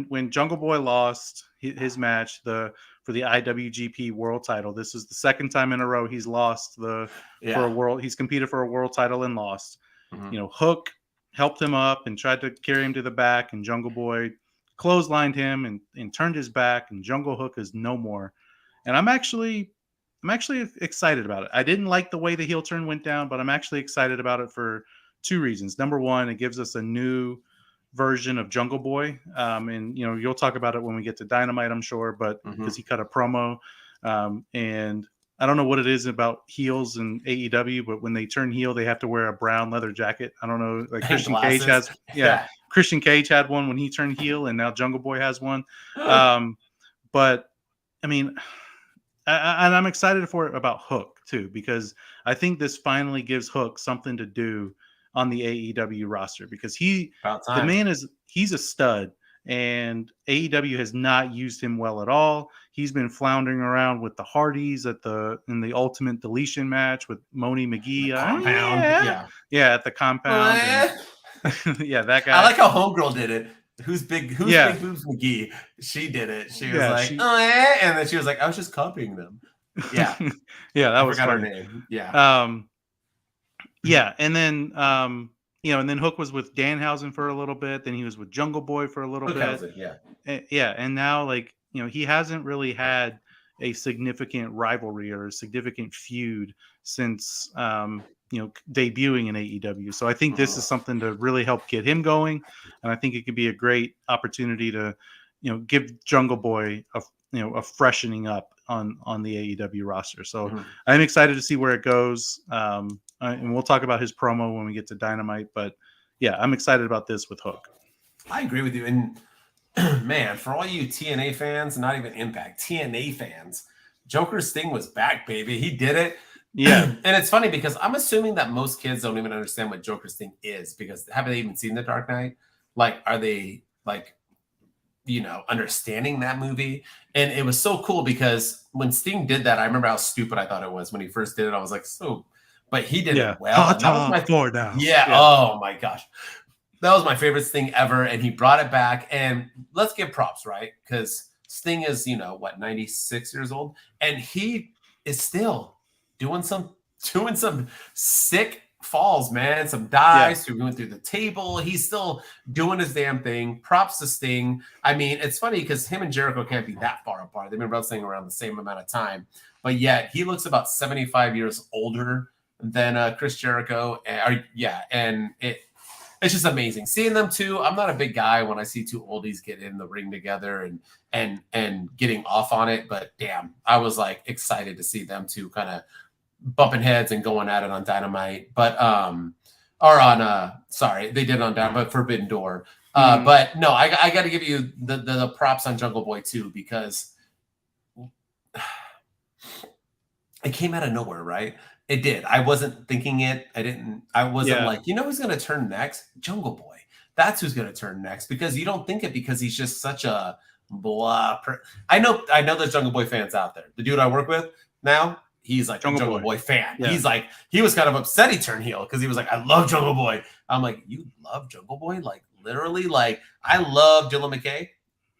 when Jungle Boy lost his match for the IWGP World Title, this is the second time in a row he's lost for a world. He's competed for a world title and lost. Hook helped him up and tried to carry him to the back, and Jungle Boy clotheslined him and turned his back, and Jungle Hook is no more. And I'm actually excited about it. I didn't like the way the heel turn went down, but I'm actually excited about it for 2 reasons. Number one, it gives us a new version of Jungle Boy. And you'll talk about it when we get to Dynamite, I'm sure, but because he cut a promo. And I don't know what it is about heels in AEW, but when they turn heel, they have to wear a brown leather jacket. I don't know. Like Christian Cage has, Christian Cage had one when he turned heel, and now Jungle Boy has one. But I mean, and I'm excited for it about Hook too, because I think this finally gives Hook something to do on the AEW roster, because he's a stud, and AEW has not used him well at all. He's been floundering around with the Hardys in the Ultimate Deletion match with Moni McGee. At the compound. That guy. I like how Homegirl did it. Who's big boobs McGee? She did it. She was and then she was like, I was just copying them. Yeah. That was her name. Yeah. And then and then Hook was with Danhausen for a little bit, then he was with Jungle Boy for a little bit. And now he hasn't really had a significant rivalry or a significant feud since debuting in AEW. So I think this is something to really help get him going, and I think it could be a great opportunity to give Jungle Boy a freshening up on the AEW roster. So I'm excited to see where it goes, and we'll talk about his promo when we get to Dynamite. But yeah, I'm excited about this with Hook. I agree with you, and man, for all you TNA fans, not even Impact, TNA fans, Joker Sting was back, baby. He did it. Yeah. And it's funny because I'm assuming that most kids don't even understand what Joker Sting is, because haven't they even seen The Dark Knight? Like, are they understanding that movie? And it was so cool because when Sting did that, I remember how stupid I thought it was when he first did it. I was like, but he did it well. That was my floor down. Yeah. Oh my gosh. That was my favorite thing ever, and he brought it back. And let's give props, right? Because Sting is, 96 years old, and he is still doing some sick falls, man. Some dives, going through the table. He's still doing his damn thing. Props to Sting. I mean, it's funny because him and Jericho can't be that far apart. They've been wrestling around the same amount of time, but yet he looks about 75 years older than Chris Jericho. And it's just amazing seeing them two. I'm not a big guy when I see two oldies get in the ring together and getting off on it, but damn, I was like excited to see them two kind of bumping heads and going at it on Dynamite, but they did on Dynamite, but Forbidden Door. But no, I got to give you the props on Jungle Boy too, because it came out of nowhere, right? It did. I wasn't thinking it. I wasn't like, who's going to turn next? Jungle Boy. That's who's going to turn next, because you don't think it because he's just such a blah. I know there's Jungle Boy fans out there. The dude I work with now, he's like a Jungle Boy fan. Yeah. He's like, he was kind of upset he turned heel because he was like, I love Jungle Boy. I'm like, you love Jungle Boy? Like literally, like I love Dylan McKay.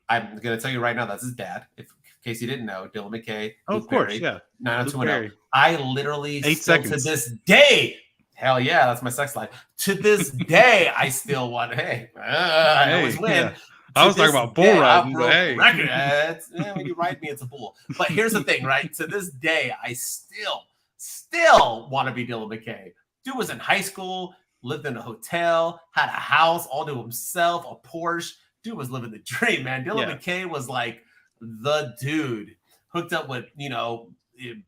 I'm going to tell you right now, that's his dad. In case you didn't know, Dylan McKay. Oh, of course, yeah. 90210. I literally 8 seconds to this day. Hell yeah, that's my sex life. To this day, I still want. I always win. Yeah. I was talking about bull riding, but hey, when you ride me, it's a bull. But here's the thing, right? To this day, I still want to be Dylan McKay. Dude was in high school, lived in a hotel, had a house all to himself, a Porsche. Dude was living the dream, man. Dylan McKay was like the dude, hooked up with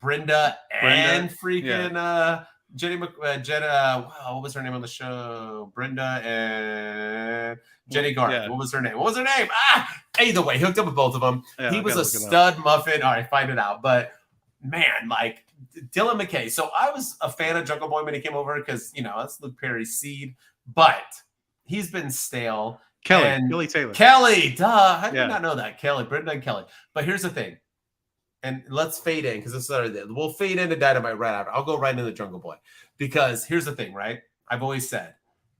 Brenda and freaking Jenna. What was her name on the show? Brenda and Jenny Garth. Yeah. What was her name? Either way, hooked up with both of them. Yeah, he was a stud muffin. All right, find it out. But man, like Dylan McKay. So I was a fan of Jungle Boy when he came over because that's Luke Perry's seed, but he's been stale. Kelly Taylor. Kelly, duh. I did not know that. Kelly, Brenda and Kelly. But here's the thing. And let's fade in because this is we'll fade into Dynamite right after. I'll go right into Jungle Boy because here's the thing, right? I've always said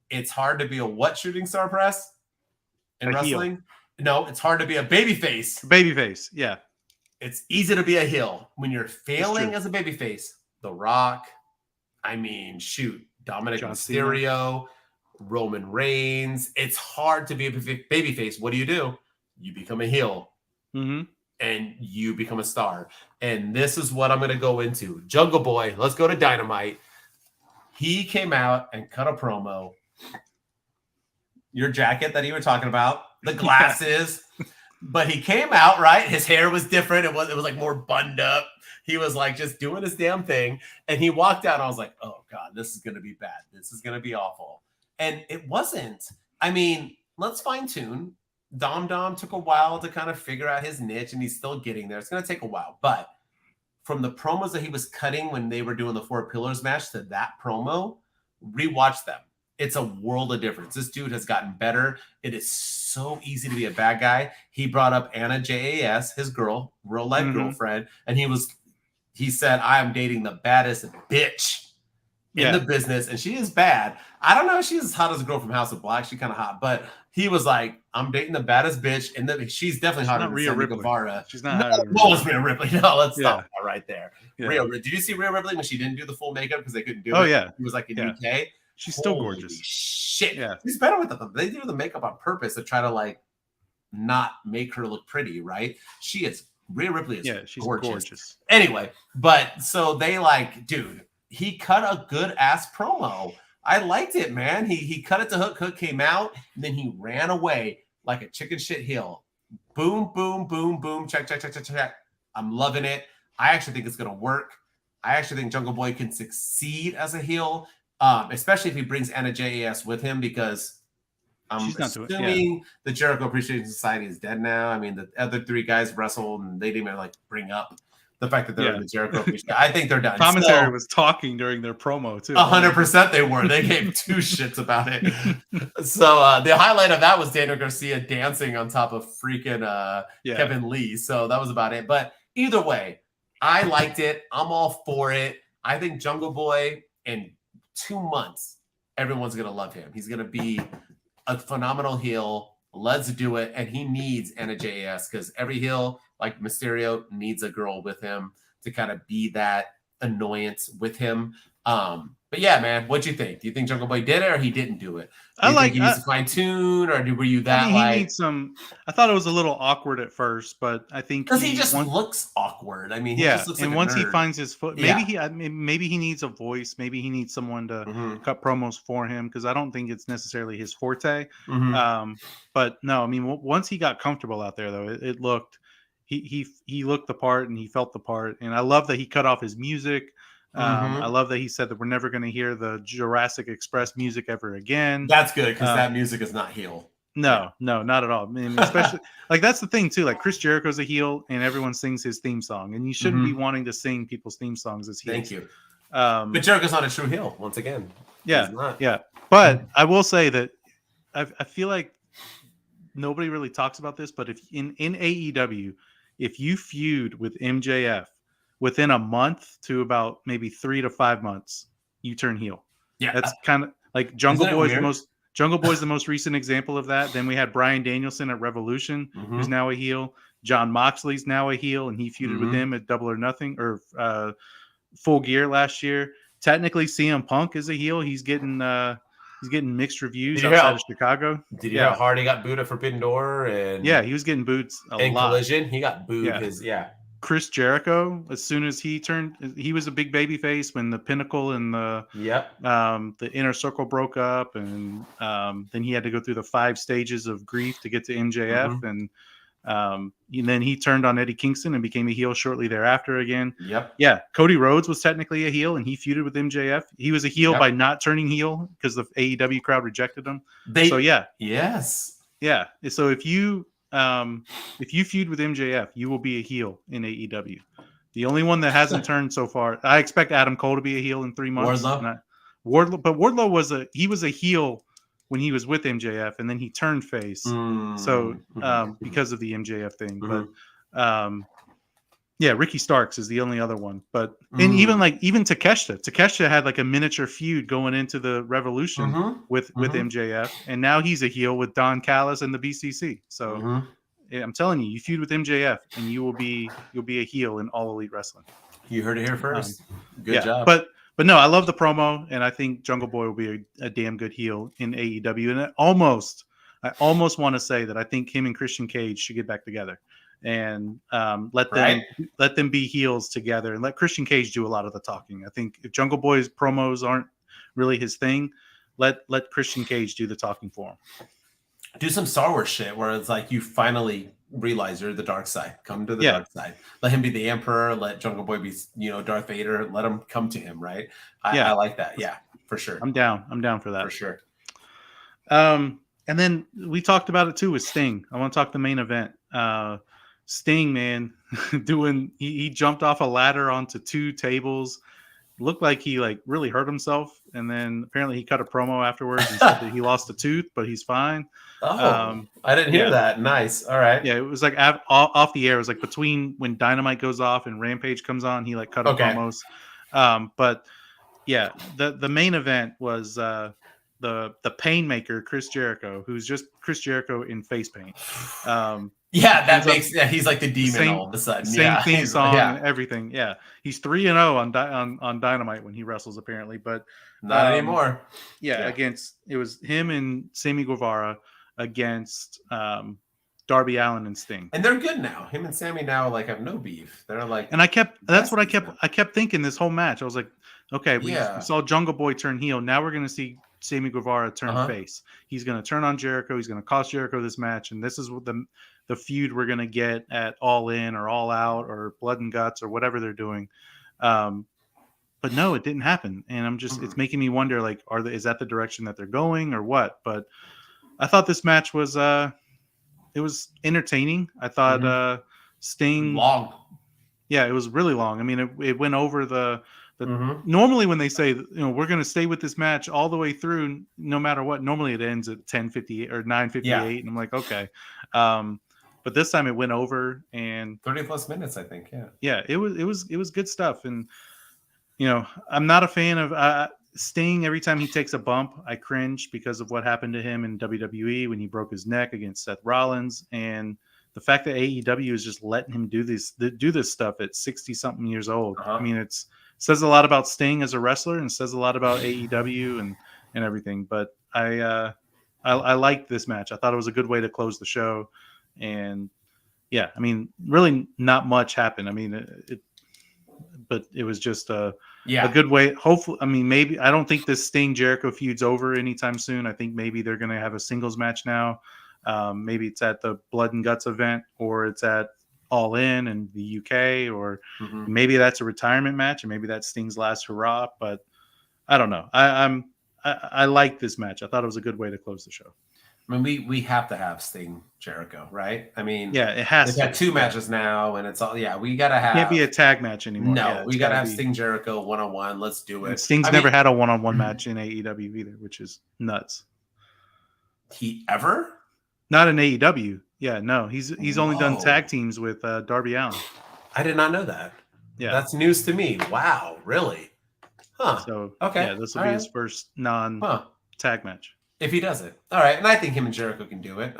it's hard to be a what shooting star press in wrestling. Heel. No, it's hard to be a babyface. Babyface, yeah. It's easy to be a heel when you're failing as a babyface. The Rock, Dominic Mysterio, Roman Reigns. It's hard to be a babyface. What do? You become a heel. Mm-hmm. And you become a star. And this is what I'm going to go into. Jungle Boy, let's go to Dynamite. He came out and cut a promo. Your jacket that you were talking about, the glasses. But he came out, right? His hair was different. It was like more bunned up. He was like just doing his damn thing. And he walked out. And I was like, oh, God, this is going to be bad. This is going to be awful. And it wasn't. Let's fine tune. Dom took a while to kind of figure out his niche, and he's still getting there. It's going to take a while. But from the promos that he was cutting when they were doing the 4 Pillars match to that promo, rewatch them. It's a world of difference. This dude has gotten better. It is so easy to be a bad guy. He brought up Anna Jas, his girl, real life girlfriend, and he said, I am dating the baddest bitch in the business, and she is bad. I don't know if she's as hot as a girl from House of Black. She's kind of hot, but he was like, I'm dating the baddest bitch, and she's definitely hotter than Rhea Guevara. She's not hotter. What was Rhea Ripley? No, let's stop that right there. Yeah. Did you see Rhea Ripley when she didn't do the full makeup because they couldn't do it? Oh, yeah. He was like in UK. She's still gorgeous. Shit. Yeah. She's better with them. They do the makeup on purpose to try to like not make her look pretty, right? Rhea Ripley is she's gorgeous. Anyway, but so they dude, he cut a good ass promo. I liked it, man. He cut it to Hook. Hook came out, and then he ran away like a chicken shit heel. Boom, boom, boom, boom. Check. I'm loving it. I actually think it's going to work. I actually think Jungle Boy can succeed as a heel, especially if he brings Anna Jas with him, because I'm assuming the Jericho Appreciation Society is dead now. The other 3 guys wrestled, and they didn't even bring up the fact that they're in the Jericho Appreciation. I think they're done. Commentary was talking during their promo too. 100% they were. They gave 2 shits about it. So the highlight of that was Daniel Garcia dancing on top of freaking Kevin Lee. So that was about it. But either way, I liked it. I'm all for it. I think Jungle Boy in 2 months, everyone's going to love him. He's going to be a phenomenal heel. Let's do it. And he needs Anna JAS because every heel like Mysterio needs a girl with him to kind of be that annoyance with him. But yeah, man, what'd you think? Do you think Jungle Boy did it or he didn't do it? Do you think he needs to fine tune, or were you that he needs some? I thought it was a little awkward at first, but I think because he just looks awkward. I mean, he just looks and like once a nerd. he finds his foot, maybe he needs a voice. Maybe he needs someone to cut promos for him because I don't think it's necessarily his forte. But no, I mean, once he got comfortable out there, though, it looked he looked the part and he felt the part, and I love that he cut off his music. I love that he said that we're never going to hear the Jurassic Express music ever again. That's good because that music is not heel. No, not at all. I mean, especially like that's the thing too. Like Chris Jericho's a heel, and everyone sings his theme song, and you shouldn't be wanting to sing people's theme songs as heels. Thank you. But Jericho's not a true heel. Once again, yeah. But I will say that I feel like nobody really talks about this, but if in AEW, if you feud with MJF within a month to about maybe 3 to 5 months, you turn heel. Yeah, that's kind of like Jungle Boy is Jungle Boy is the most recent example of that. Then we had Bryan Danielson at Revolution, who's now a heel. John Moxley's now a heel, and he feuded with him at Double or Nothing or Full Gear last year. Technically, CM Punk is a heel. He's getting mixed reviews outside of Chicago. Did you hear how hard he got booed at Forbidden Door? And he was getting booed a lot. Collision, he got booed. Chris Jericho, as soon as he was a big baby face when the Pinnacle and the Inner Circle broke up, and then he had to go through the 5 stages of grief to get to MJF, and then he turned on Eddie Kingston and became a heel shortly thereafter again. Cody Rhodes was technically a heel, and he feuded with MJF. He was a heel by not turning heel because the AEW crowd rejected him. So if you feud with MJF, you will be a heel in AEW. The only one that hasn't turned so far, I expect Adam Cole to be a heel in 3 months. Wardlow was a heel when he was with MJF, and then he turned face. Because of the MJF thing, but Ricky Starks is the only other one. But and even Takeshita had like a miniature feud going into the Revolution with MJF, and now he's a heel with Don Callis and the BCC. So I'm telling you, you feud with MJF, and you'll be a heel in All Elite Wrestling. You heard it here first. Good job. But no, I love the promo, and I think Jungle Boy will be a damn good heel in AEW. And I almost want to say that I think him and Christian Cage should get back together and let them be heels together, and let Christian Cage do a lot of the talking. I think if Jungle Boy's promos aren't really his thing, let Christian Cage do the talking for him. Do some Star Wars shit where it's like you finally realize you're the dark side. Come to the dark side. Let him be the Emperor. Let Jungle Boy be, Darth Vader. Let him come to him, right? I like that. Yeah, for sure. I'm down for that. For sure. And then we talked about it too with Sting. I want to talk the main event. Sting, man, he jumped off a ladder onto 2 tables. Looked like he really hurt himself, and then apparently he cut a promo afterwards and said that he lost a tooth, but he's fine. I didn't hear that. Nice. All right. Yeah, it was like off the air. It was like between when Dynamite goes off and Rampage comes on, he cut up promos. But yeah, the main event was the Painmaker, Chris Jericho, who's just Chris Jericho in face paint. He's like the demon all of a sudden. Same theme song and everything. Yeah, he's 3-0 on Dynamite when he wrestles apparently, but not anymore. It was him and Sammy Guevara against Darby Allin and Sting, and they're good now. Him and Sammy now have no beef. They're like, and I kept thinking this whole match. I was like, okay, we saw Jungle Boy turn heel. Now we're gonna see Sammy Guevara turn face. He's gonna turn on Jericho. He's gonna cost Jericho this match, and this is what the feud we're going to get at All In or All Out or Blood and Guts or whatever they're doing. But no, it didn't happen. And I'm just, it's making me wonder, is that the direction that they're going or what? But I thought this match was, it was entertaining. I thought Sting. Long. Yeah, it was really long. I mean, it went over the normally when they say, we're going to stay with this match all the way through, no matter what, normally it ends at 10:58 or 9:58. And I'm like, okay. But this time it went over and 30 plus minutes, I think. Yeah, it was good stuff. And I'm not a fan of Sting, every time he takes a bump, I cringe because of what happened to him in WWE when he broke his neck against Seth Rollins, and the fact that AEW is just letting him do this stuff at 60-something years old. I mean, it says a lot about Sting as a wrestler and says a lot about AEW and everything. But I liked this match. I thought it was a good way to close the show, and yeah, I mean, really not much happened. I mean, but it was just a good way. Hopefully, I mean, maybe I don't think this Sting Jericho feud's over anytime soon. I think maybe they're going to have a singles match now. Maybe it's at the Blood and Guts event, or it's at All In the UK, or maybe that's a retirement match, and maybe that's Sting's last hurrah. But I don't know. I like this match. I thought it was a good way to close the show. I mean, we have to have Sting Jericho, right? I mean, yeah, it has. They've had 2 matches now, and it's all we gotta have. Can't be a tag match anymore. No, we gotta have Sting Jericho 1-on-1. Let's do it. And Sting's never had a 1-on-1 match in AEW either, which is nuts. He ever? Not in AEW. Yeah, no, he's only done tag teams with Darby Allin. I did not know that. Yeah, that's news to me. Wow, really? Huh. So okay, yeah, this will be his first non-tag match. If he does it. All right. And I think him and Jericho can do it.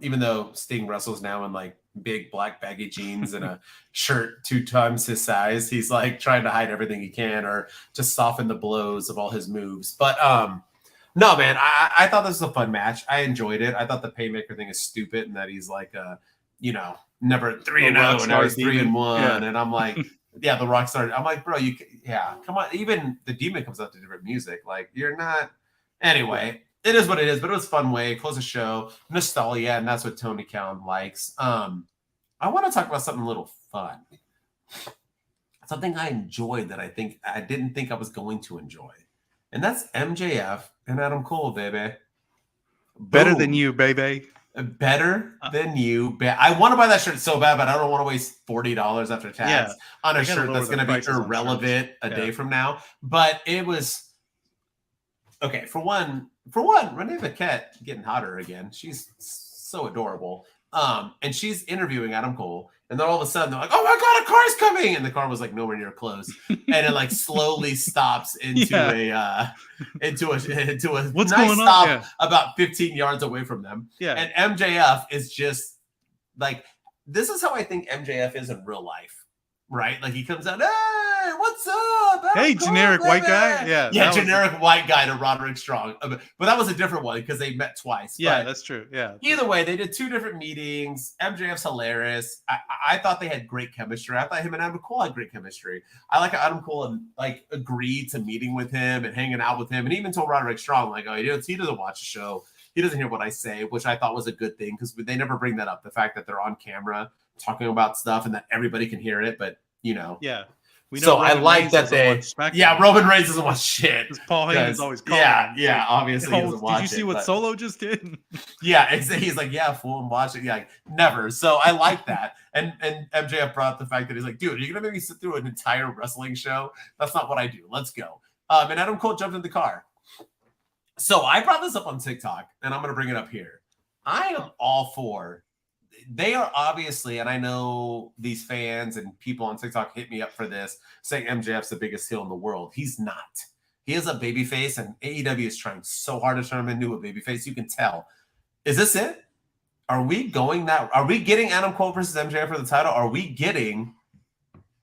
Even though Sting wrestles now in like big black baggy jeans and a shirt 2 times his size, he's like trying to hide everything he can or just soften the blows of all his moves. But no, man, I thought this was a fun match. I enjoyed it. I thought the Paymaker thing is stupid and that he's like, never 3-0 and now he's 3-1. And I'm like, yeah, the Rockstar. I'm like, bro, come on. Even the Demon comes out to different music. Like, you're not. Anyway. It is what it is, but it was a fun way. Close the show. Nostalgia, and that's what Tony Khan likes. I want to talk about something a little fun. Something I enjoyed that I didn't think I was going to enjoy. And that's MJF and Adam Cole, baby. Better than you, baby. Better than you. I want to buy that shirt so bad, but I don't want to waste $40 after tax on a shirt that's going to be irrelevant a day from now. But it was... Okay, for one, Renee Paquette getting hotter again. She's so adorable. And she's interviewing Adam Cole, and then all of a sudden they're like, "Oh my god, a car's coming!" And the car was like nowhere near close, and it like slowly stops into a What's nice going on? stop about 15 yards away from them. Yeah, and MJF is just like, this is how I think MJF is in real life. Right? Like he comes out, hey, what's up? Hey, generic white guy. Yeah, generic white guy to Roderick Strong. But that was a different one because they met twice. Yeah, but that's true. Yeah. Either way, they did 2 different meetings. MJF's hilarious. I thought they had great chemistry. I thought him and Adam Cole had great chemistry. I like how Adam Cole like agreed to meeting with him and hanging out with him, and even told Roderick Strong, like, oh, he doesn't watch the show. He doesn't hear what I say, which I thought was a good thing because they never bring that up. The fact that they're on camera talking about stuff and that everybody can hear it, but yeah. We know so Roman I like Reigns that they. Roman Reigns doesn't watch shit. Paul Heyman's always calling. Yeah. Obviously, he doesn't watch. Did you see what Solo just did? Yeah, he's like, yeah, fool, and watch it. Yeah, never. So I like that. And MJF brought up the fact that he's like, dude, are you gonna make me sit through an entire wrestling show? That's not what I do. Let's go. And Adam Cole jumped in the car. So I brought this up on TikTok, and I'm gonna bring it up here. I am all for. They are obviously, and I know these fans and people on TikTok hit me up for this, saying MJF's the biggest heel in the world. He's not. He is a babyface, and AEW is trying so hard to turn him into a babyface. You can tell. Is this it? Are we going that? Are we getting Adam Cole versus MJF for the title? Are we getting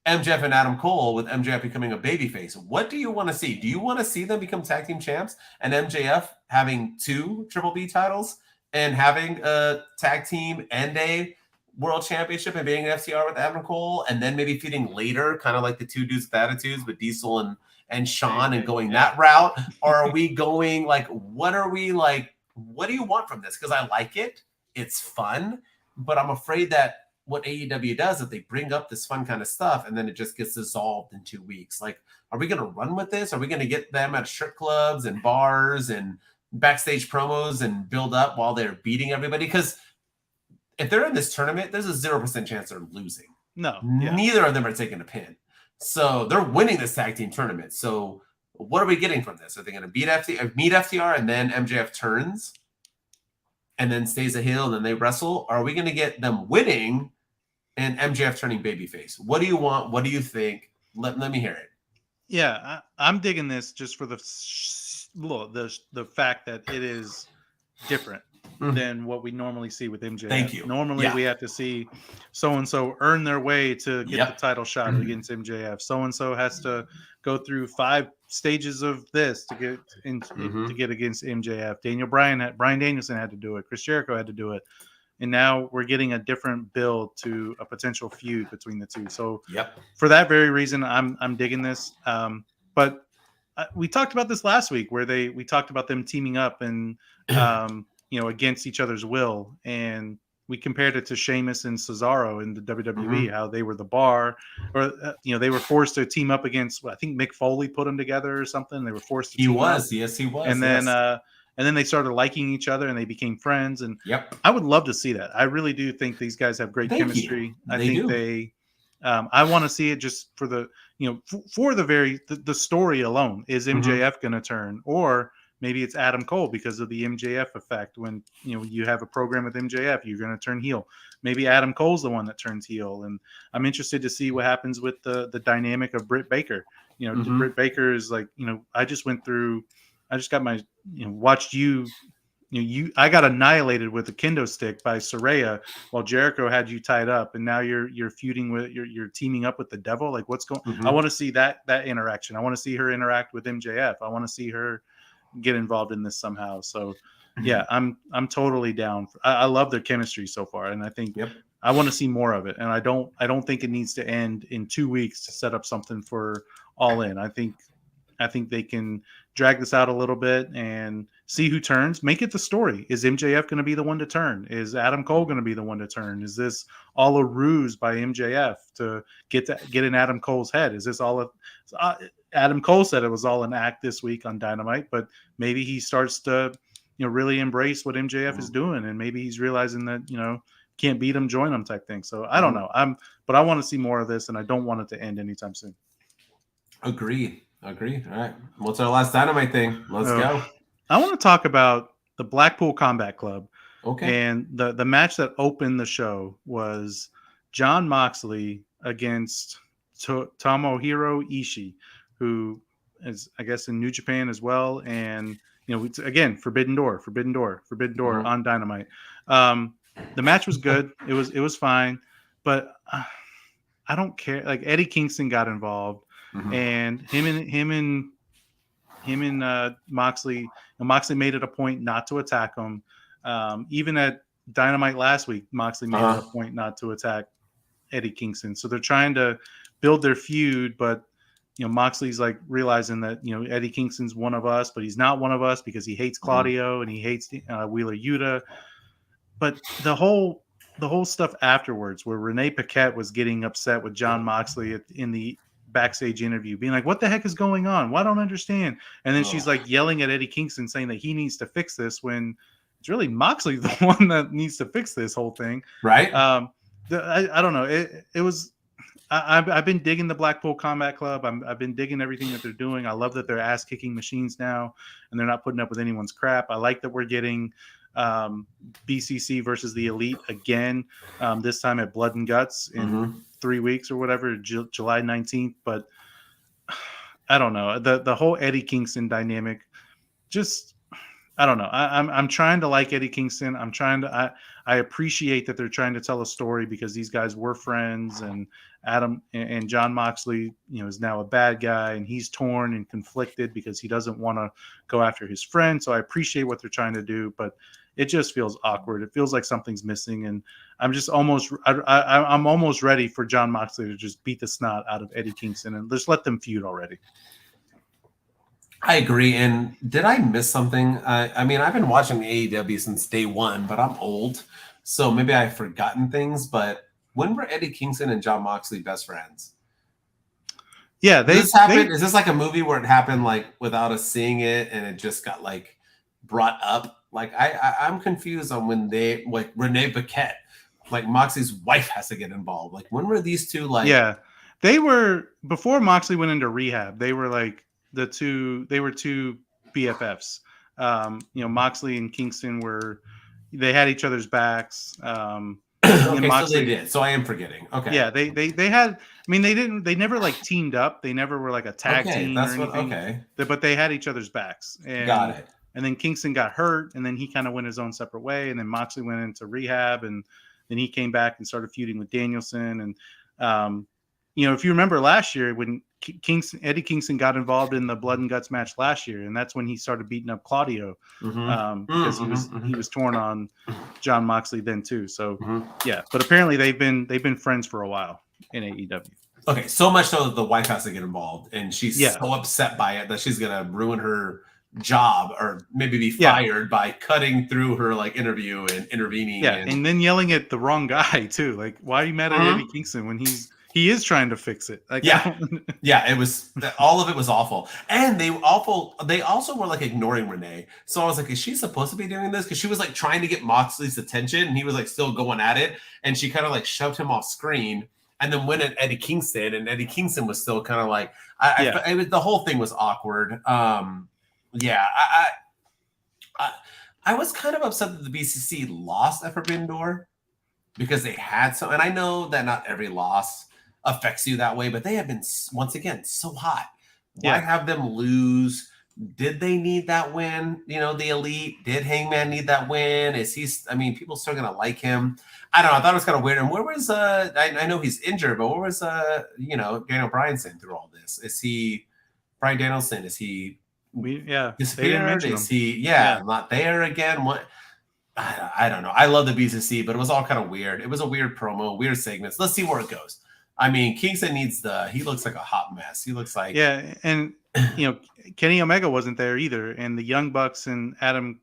MJF and Adam Cole with MJF becoming a babyface? What do you want to see? Do you want to see them become tag team champs and MJF having 2 Triple B titles? And having a tag team and a world championship and being an FTR with Adam Cole, and then maybe feeding later, kind of like the 2 dudes with attitudes with Diesel and Sean and going that route? Or are we going like, what do you want from this? Because I like it. It's fun. But I'm afraid that what AEW does is they bring up this fun kind of stuff and then it just gets dissolved in 2 weeks. Like, are we going to run with this? Are we going to get them at strip clubs and bars and backstage promos and build up while they're beating everybody? Because if they're in this tournament, there's a 0% chance they're losing. No. Neither of them are taking a pin. So they're winning this tag team tournament. So what are we getting from this? Are they going to meet FTR and then MJF turns and then stays a heel and then they wrestle? Or are we going to get them winning and MJF turning babyface? What do you want? What do you think? Let me hear it. Yeah, I'm digging this just for the fact that it is different than what we normally see with MJF. Thank you. Normally, we have to see so and so earn their way to get the title shot against MJF. So and so has to go through 5 stages of this to get to get against MJF. Brian Danielson had to do it. Chris Jericho had to do it. And now we're getting a different build to a potential feud between the two. So for that very reason, I'm digging this. But we talked about this last week where we talked about them teaming up and against each other's will, and we compared it to Sheamus and Cesaro in the WWE, how they were the bar, or they were forced to team up against. I think Mick Foley put them together or something. They were forced to. Yes, he was. And then they started liking each other and they became friends. And I would love to see that. I really do think these guys have great chemistry. I think I want to see it just for the, for the story alone. Is MJF going to turn, or maybe it's Adam Cole because of the MJF effect? When, you have a program with MJF, you're going to turn heel. Maybe Adam Cole's the one that turns heel. And I'm interested to see what happens with the dynamic of Britt Baker. Britt Baker is like, I just got my, watched I got annihilated with a kendo stick by Saraya while Jericho had you tied up, and now you're feuding with, you're teaming up with the devil. Like, what's going? I want to see that interaction. I want to see her interact with MJF. I want to see her get involved in this somehow. So yeah, I'm totally down. I love their chemistry so far, and I think I want to see more of it. And I don't think it needs to end in 2 weeks to set up something for All In. I think they can drag this out a little bit and see who turns. Make it the story. Is MJF going to be the one to turn? Is Adam Cole going to be the one to turn? Is this all a ruse by MJF to get in Adam Cole's head? Is this all Adam Cole said it was all an act this week on Dynamite, but maybe he starts to, really embrace what MJF is doing, and maybe he's realizing that, can't beat him, join him type thing. So I don't know. But I want to see more of this, and I don't want it to end anytime soon. Agree. All right. What's our last Dynamite thing? Let's go. I want to talk about the Blackpool Combat Club. Okay. And the match that opened the show was Jon Moxley against Tomohiro Ishii, who is, I guess, in New Japan as well. And, again, Forbidden Door on Dynamite. The match was good. It was fine. But I don't care. Like, Eddie Kingston got involved. And him and Moxley. And Moxley made it a point not to attack him. Even at Dynamite last week, Moxley made it a point not to attack Eddie Kingston. So they're trying to build their feud, but Moxley's like realizing that Eddie Kingston's one of us, but he's not one of us because he hates Claudio and he hates Wheeler Yuta. But the whole stuff afterwards, where Renee Paquette was getting upset with Jon Moxley in the backstage interview, being like, what the heck is going on? Well, I don't understand. And then she's like yelling at Eddie Kingston saying that he needs to fix this, when it's really Moxley the one that needs to fix this whole thing. Right. I don't know. It was, I've been digging the Blackpool Combat Club. I've been digging everything that they're doing. I love that they're ass kicking machines now and they're not putting up with anyone's crap. I like that we're getting BCC versus the Elite again, this time at Blood and Guts in 3 weeks or whatever, July 19th. But I don't know, the whole Eddie Kingston dynamic, just, I don't know. I'm trying to like Eddie Kingston. I appreciate that they're trying to tell a story because these guys were friends, and Adam and Jon Moxley, is now a bad guy, and he's torn and conflicted because he doesn't want to go after his friend. So I appreciate what they're trying to do, but it just feels awkward. It feels like something's missing, and I'm just I'm almost ready for Jon Moxley to just beat the snot out of Eddie Kingston and just let them feud already. I agree. And did I miss something? I mean, I've been watching AEW since day one, but I'm old, so maybe I've forgotten things. But when were Eddie Kingston and Jon Moxley best friends? Yeah, this happened. Is this like a movie where it happened like without us seeing it, and it just got like brought up? Like I'm confused on when they, like, Renee Paquette, like Moxley's wife, has to get involved. Like, when were these two like? Yeah, they were, before Moxley went into rehab. They were like they were two BFFs. Moxley and Kingston they had each other's backs. Okay, Moxley, so they did. So I am forgetting. Okay. Yeah, they had. I mean, they never like teamed up. They never were like a tag team or anything. But they had each other's backs. And, got it. And then Kingston got hurt, and then he kind of went his own separate way. And then Moxley went into rehab, and then he came back and started feuding with Danielson. And if you remember last year when Eddie Kingston got involved in the Blood and Guts match last year, and that's when he started beating up Claudio because he was torn on Jon Moxley then too. So yeah, but apparently they've been friends for a while in AEW. Okay, so much so that the wife has to get involved, and she's so upset by it that she's gonna ruin her job or maybe be fired by cutting through her like interview and intervening. Yeah, and then yelling at the wrong guy too. Like, why are you mad at Eddie Kingston when he is trying to fix it? Like, it was all of it was awful, and they also were like ignoring Renee. So I was like, is she supposed to be doing this? Because she was like trying to get Moxley's attention, and he was like still going at it, and she kind of like shoved him off screen, and then went at Eddie Kingston, and Eddie Kingston was still kind of like, the whole thing was awkward. I was kind of upset that the BCC lost at Forbidden Door because they had some, and I know that not every loss affects you that way, but they have been once again so hot. Why have them lose? Did they need that win? The Elite, did Hangman need that win? People still gonna like him. I don't know. I thought it was kind of weird. And where was I know he's injured, but where was Daniel Bryanson through all this? Is he Bryan Danielson? Is he disappeared? Is he not there again? What? I don't know. I love the BCC, but it was all kind of weird. It was a weird promo, weird segments. Let's see where it goes. I mean, Kingston he looks like a hot mess. He looks like and Kenny Omega wasn't there either, and the Young Bucks and Adam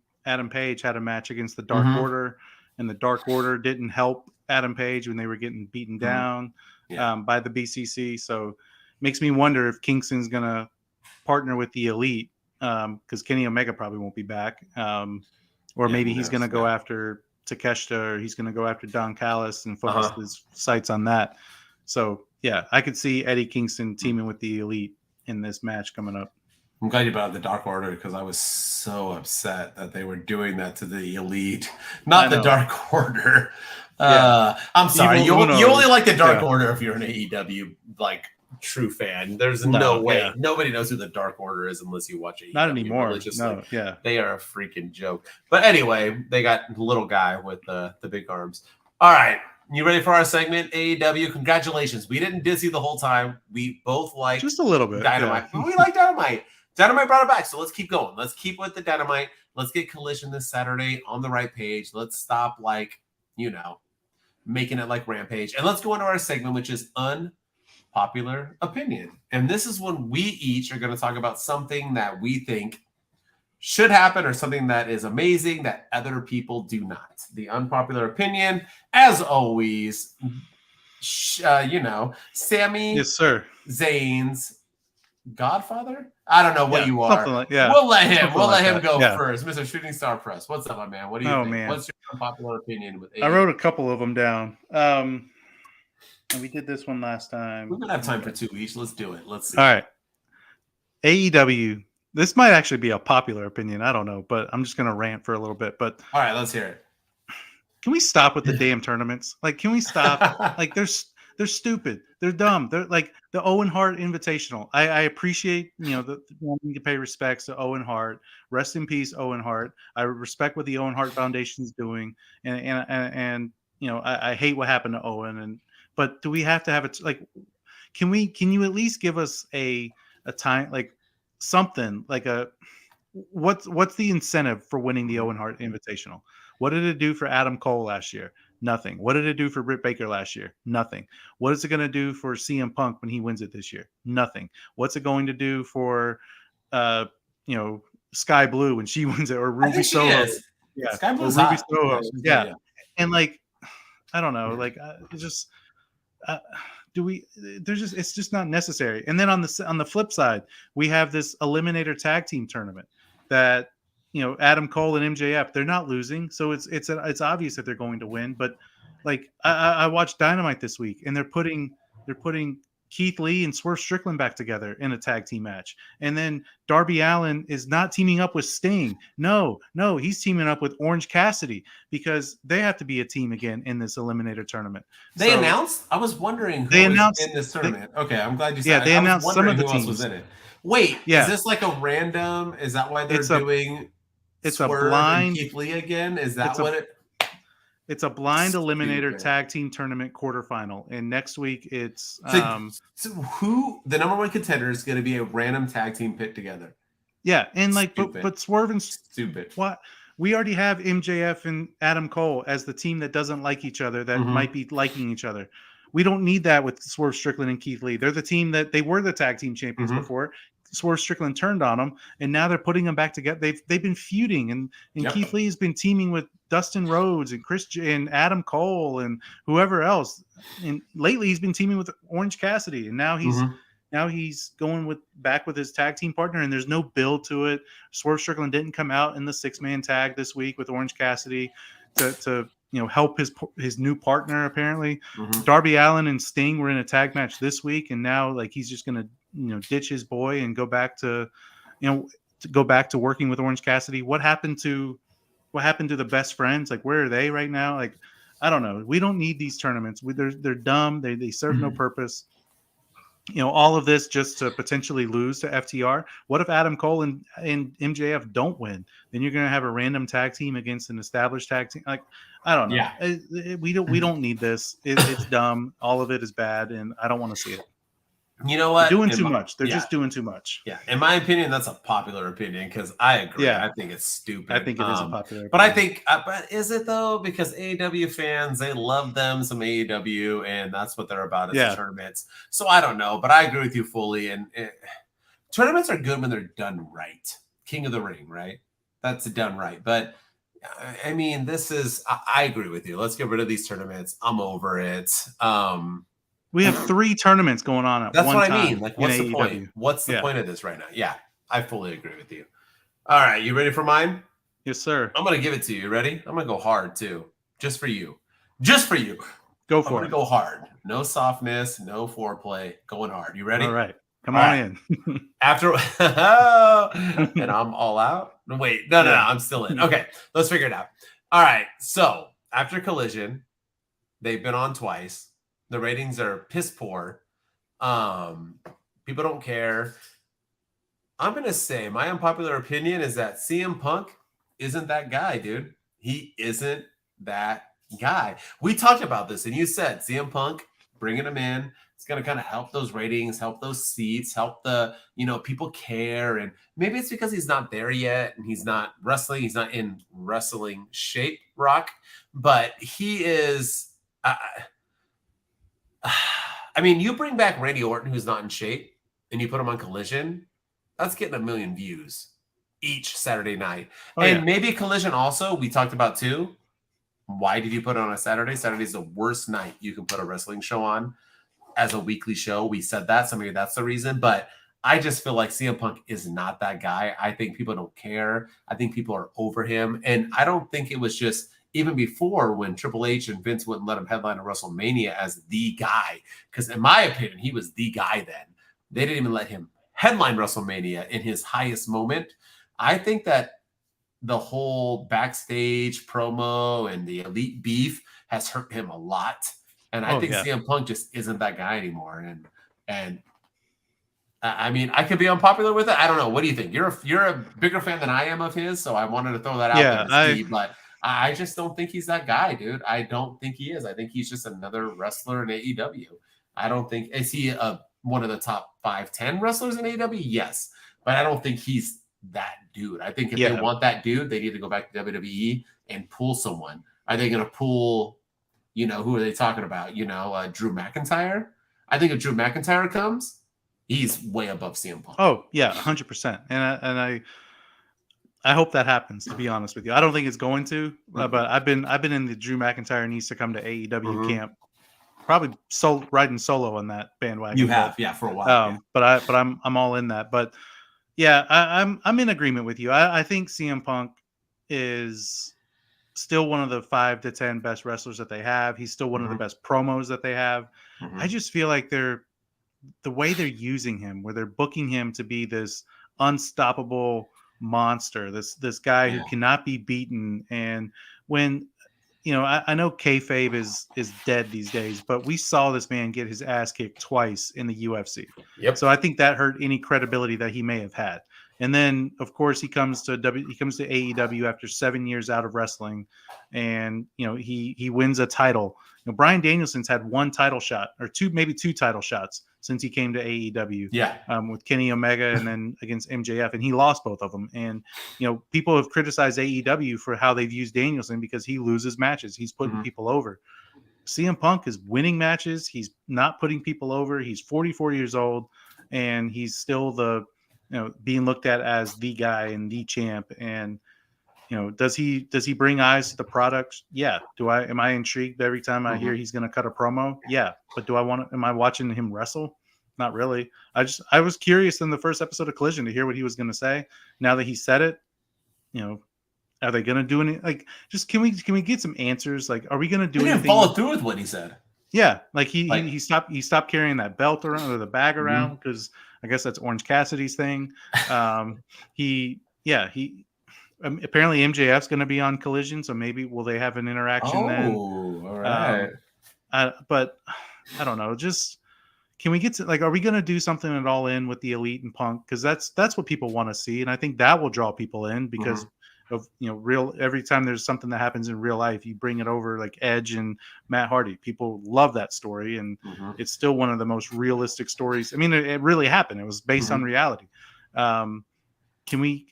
Page had a match against the Dark Order, and the Dark Order didn't help Adam Page when they were getting beaten down by the BCC. So it makes me wonder if Kingston's gonna partner with the Elite because Kenny Omega probably won't be back, or maybe he's gonna go after Takeshita, or he's gonna go after Don Callis and focus his sights on that. So yeah, I could see Eddie Kingston teaming with the Elite in this match coming up. I'm glad you brought up the Dark Order because I was so upset that they were doing that to the Elite, not the Dark Order. I'm sorry, you only like the Dark Order if you're an AEW like true fan. There's no way nobody knows who the Dark Order is unless you watch AEW. Not anymore. They are a freaking joke. But anyway, they got the little guy with the big arms. All right. You ready for our segment, AEW? Congratulations. We didn't dizzy the whole time. We both like just a little bit Dynamite. Yeah. We like Dynamite. Dynamite brought it back, so let's keep going. Let's keep with the Dynamite. Let's get Collision this Saturday on the right page. Let's stop making it like Rampage. And let's go into our segment, which is Unpopular Opinion. And this is when we each are going to talk about something that we think should happen or something that is amazing that other people do not. The Unpopular Opinion, as always, Sami Zayn's Godfather? I don't know what you are. We'll let him go first. Mr. Shooting Star Press. What's up, my man? What do you think? Man. What's your unpopular opinion with AEW? I wrote a couple of them down. And we did this one last time. We're going to have time for 2 each. Let's do it. Let's see. All right. AEW. This might actually be a popular opinion. I don't know, but I'm just going to rant for a little bit. But all right, let's hear it. Can we stop with the damn tournaments? Like, can we stop? Like, they're stupid. They're dumb. They're like the Owen Hart Invitational. I appreciate, the wanting to pay respects to Owen Hart. Rest in peace, Owen Hart. I respect what the Owen Hart Foundation is doing, and I hate what happened to Owen. But do we have to have it? Like, can you at least give us a time, like something like what's the incentive for winning the Owen Hart Invitational? What did it do for Adam Cole last year? Nothing. What did it do for Britt Baker last year? Nothing. What is it going to do for CM Punk when he wins it this year? Nothing. What's it going to do for, Sky Blue when she wins it, or Ruby Soho? Yeah, Sky Blue's Ruby Soho. Yeah, and like, I don't know, like, it's just, it's just not necessary. And then on the flip side, we have this Eliminator Tag Team Tournament that. Adam Cole and MJF, they're not losing, so it's obvious that they're going to win. But like I watched Dynamite this week, and they're putting Keith Lee and Swerve Strickland back together in a tag team match. And then Darby Allin is not teaming up with Sting. No, he's teaming up with Orange Cassidy because they have to be a team again in this Eliminator tournament. They announced? I was wondering who was in this tournament. Okay, I'm glad you said they announced some of the who teams. Else was in it. Wait, is this like a random? Is that why they're doing Swerve a blind and Keith Lee again? Is that what it? It's a blind eliminator tag team tournament quarterfinal, and next week it's so who the number one contender is going to be a random tag team pit together. Yeah, and like but Swerve and stupid. What we already have MJF and Adam Cole as the team that doesn't like each other that might be liking each other. We don't need that with Swerve Strickland and Keith Lee. They're the team that they were the tag team champions before. Swerve Strickland turned on them, and now they're putting them back together. They've been feuding, and Keith Lee has been teaming with Dustin Rhodes and and Adam Cole and whoever else. And lately, he's been teaming with Orange Cassidy, and now he's going back with his tag team partner. And there's no build to it. Swerve Strickland didn't come out in the 6-man tag this week with Orange Cassidy to help his new partner. Apparently, Darby Allin and Sting were in a tag match this week, and now like he's just gonna ditch his boy and go back to working with Orange Cassidy. What happened to the best friends? Like, where are they right now? Like, I don't know. We don't need these tournaments. They're dumb. They serve no purpose. All of this just to potentially lose to FTR. What if Adam Cole and MJF don't win? Then you're going to have a random tag team against an established tag team. Like, I don't know. Yeah. We don't need this. It's dumb. All of it is bad, and I don't want to see it. You know what? They're doing too much. They're just doing too much. Yeah. In my opinion, that's a popular opinion because I agree. Yeah. I think it's stupid. I think it is a popular opinion. But I think, but is it though? Because AEW fans, they love them some AEW, and that's what they're about is tournaments. So I don't know, but I agree with you fully. And tournaments are good when they're done right. King of the Ring, right? That's done right. But I mean, I agree with you. Let's get rid of these tournaments. I'm over it. We have 3 tournaments going on at one time. That's what I mean. Like, what's the point? What's the point of this right now? Yeah, I fully agree with you. All right, you ready for mine? Yes, sir. I'm going to give it to you. Ready? I'm going to go hard, too. Just for you. Just for you. Go for it. I'm going to go hard. No softness, no foreplay. Going hard. You ready? All right. Come on in. After and I'm all out. Wait, no, I'm still in. Okay, let's figure it out. All right, so after Collision, they've been on twice. The ratings are piss poor. People don't care. I'm going to say my unpopular opinion is that CM Punk isn't that guy, dude. He isn't that guy. We talked about this, and you said CM Punk, bringing him in, it's going to kind of help those ratings, help those seats, help the, people care. And maybe it's because he's not there yet, and he's not wrestling. He's not in wrestling shape, Rock. But he is... I mean, you bring back Randy Orton, who's not in shape, and you put him on Collision, that's getting 1 million views each Saturday night. Maybe Collision also, we talked about too. Why did you put it on a Saturday? Saturday's the worst night you can put a wrestling show on as a weekly show. We said that, so maybe that's the reason. But I just feel like CM Punk is not that guy. I think people don't care. I think people are over him. And I don't think it was just even before when Triple H and Vince wouldn't let him headline a WrestleMania as the guy. Because in my opinion, he was the guy then. They didn't even let him headline WrestleMania in his highest moment. I think that the whole backstage promo and the elite beef has hurt him a lot. And I think CM Punk just isn't that guy anymore. And I mean, I could be unpopular with it. I don't know. What do you think? You're a bigger fan than I am of his, so I wanted to throw that out there, Steve, but I just don't think he's that guy, dude. I don't think he is. I think he's just another wrestler in AEW. I don't think – is he one of the top 5-10 wrestlers in AEW? Yes. But I don't think he's that dude. I think if they want that dude, they need to go back to WWE and pull someone. Are they going to pull – who are they talking about? Drew McIntyre? I think if Drew McIntyre comes, he's way above CM Punk. Oh, yeah, 100%. And I hope that happens, to be honest with you. I don't think it's going to, but I've been in the Drew McIntyre needs to come to AEW camp. Probably riding solo on that bandwagon. You have, for a while. But I'm all in that. But yeah, I'm in agreement with you. I think CM Punk is still one of the 5 to 10 best wrestlers that they have. He's still one of the best promos that they have. I just feel like they're the way they're using him, where they're booking him to be this unstoppable monster, this guy who cannot be beaten. And when I know kayfabe is dead these days, but we saw this man get his ass kicked twice in the UFC. Yep. So I think that hurt any credibility that he may have had. And then, of course, he comes to AEW after 7 years out of wrestling, and he wins a title. Bryan Danielson's had one title shot, or maybe two title shots since he came to AEW. Yeah. With Kenny Omega and then against MJF, and he lost both of them. And people have criticized AEW for how they've used Danielson because he loses matches. He's putting people over. CM Punk is winning matches. He's not putting people over. He's 44 years old, and he's still being looked at as the guy and the champ. And does he bring eyes to the product? Yeah. Am I intrigued every time I hear he's going to cut a promo? Yeah. But am I watching him wrestle? Not really. I was curious in the first episode of Collision to hear what he was going to say. Now that he said it, are they going to do any, can we get some answers? Like, are we going to do anything? He didn't follow through with what he said. Yeah. He stopped carrying that belt around or the bag around because I guess that's Orange Cassidy's thing. Apparently MJF's going to be on Collision, so maybe will they have an interaction then? Oh, all right. But I don't know. Just can we get to are we going to do something at All In with the Elite and Punk? Because that's what people want to see, and I think that will draw people in because of every time there's something that happens in real life, you bring it over like Edge and Matt Hardy. People love that story, and it's still one of the most realistic stories. I mean, it really happened. It was based on reality. Can we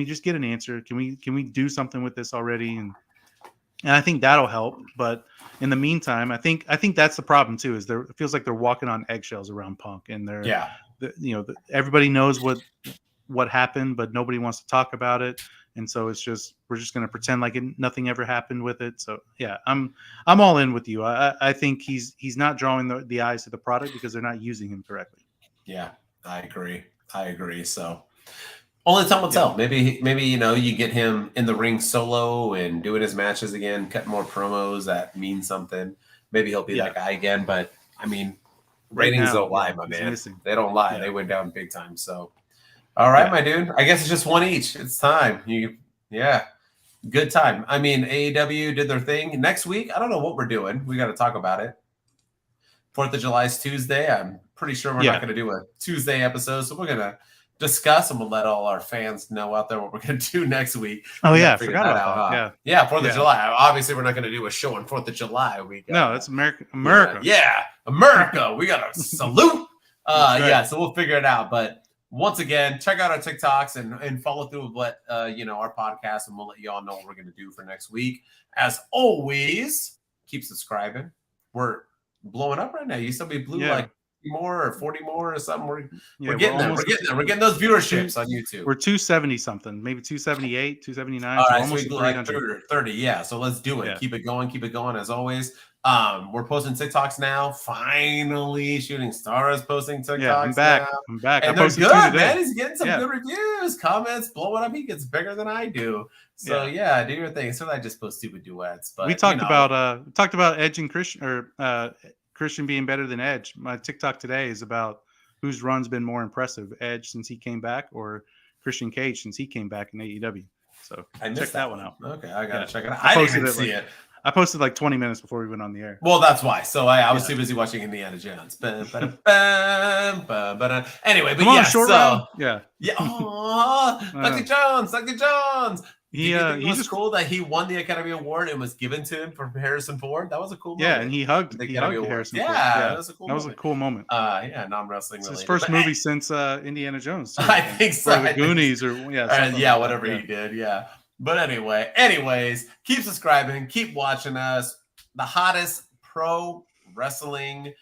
just get an answer? Can we do something with this already? And I think that'll help. But in the meantime, I think that's the problem too. Is it feels like they're walking on eggshells around Punk, and everybody knows what happened, but nobody wants to talk about it. And so we're just going to pretend like nothing ever happened with it. So yeah, I'm all in with you. I think he's not drawing the eyes to the product because they're not using him correctly. Yeah, I agree. So. Only time will tell. Maybe you get him in the ring solo and doing his matches again, cutting more promos that mean something. Maybe he'll be that guy again. But I mean, ratings don't lie, my man. Missing. They don't lie. Yeah. They went down big time. So, all right, my dude. I guess it's just one each. It's time. Good time. I mean, AEW did their thing. Next week, I don't know what we're doing. We got to talk about it. 4th of July is Tuesday. I'm pretty sure we're not going to do a Tuesday episode, so we're gonna discuss, and we'll let all our fans know out there what we're going to do next week. Oh yeah, I forgot about that. Yeah, 4th of July. Obviously, we're not going to do a show on 4th of July. No, it's America. Yeah, America. We got to salute. So we'll figure it out. But once again, check out our TikToks and follow through with what our podcast, and we'll let you all know what we're going to do for next week. As always, keep subscribing. We're blowing up right now. You said we blew like more or 40 more or something. We're getting there. We're getting those viewerships on YouTube. We're 270 something, maybe 278, 279. All right, so we like 30. Yeah, so let's do it. Yeah. Keep it going as always. We're posting TikToks now. Finally, Shooting Star is posting TikToks. Yeah, I'm back. And they're good, man. He's getting some good reviews, comments, blowing up. He gets bigger than I do. So do your thing. So I just post stupid duets. But we talked about Edge and Christian, or Christian being better than Edge. My TikTok today is about whose run's been more impressive, Edge since he came back or Christian Cage since he came back in AEW. So check that one out. Okay, I gotta check it out. I didn't see it. I posted like 20 minutes before we went on the air. Well, that's why. So I was too busy watching Indiana Jones. Anyway, but come on, short round. Yeah. Oh, Dr. Jones. It was cool that he won the Academy Award and was given to him from Harrison Ford. That was a cool moment. Yeah, and he hugged Harrison Ford. Yeah, that was a cool moment. That was a cool moment. Non-wrestling related. His first movie since Indiana Jones. Too, I think so. Or the Goonies or whatever he did. Yeah. But anyways, keep subscribing, keep watching us. The hottest pro wrestling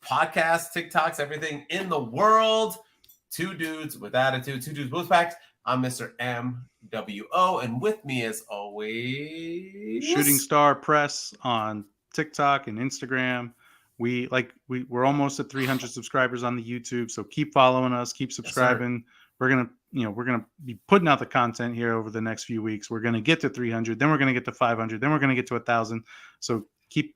podcast, TikToks, everything in the world. Two dudes with attitude, two dudes with facts. I'm Mr. MWO, and with me as always, Shooting Star Press on TikTok and Instagram. We're almost at 300 subscribers on the YouTube, so keep following us, keep subscribing. Yes, we're gonna be putting out the content here over the next few weeks. We're gonna get to 300, then we're gonna get to 500, then we're gonna get to 1,000. So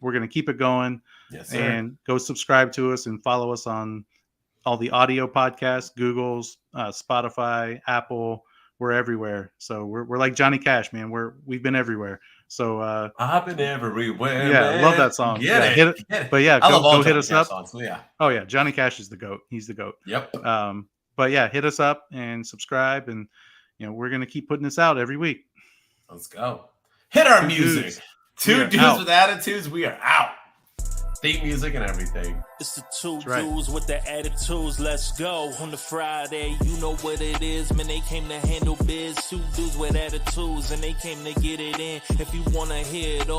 we're gonna keep it going. Yes, sir. And go subscribe to us and follow us on all the audio podcasts, Google's, Spotify, Apple. We're everywhere. So we're like Johnny Cash, man. We've been everywhere. So I've been everywhere. Yeah, man. love that song. Get it. But yeah, I love all go hit Johnny us Cash up. songs, so yeah. Oh yeah, Johnny Cash is the GOAT. He's the GOAT. Yep. But yeah, hit us up and subscribe, and we're gonna keep putting this out every week. Let's go. Hit our Two music. dudes. Two dudes with attitudes. We are out. Theme music and everything. It's the two dudes with the attitudes. Let's go. On the Friday, you know what it is. Man, they came to handle biz. Two dudes with attitudes, and they came to get it in. If you want to hear it all.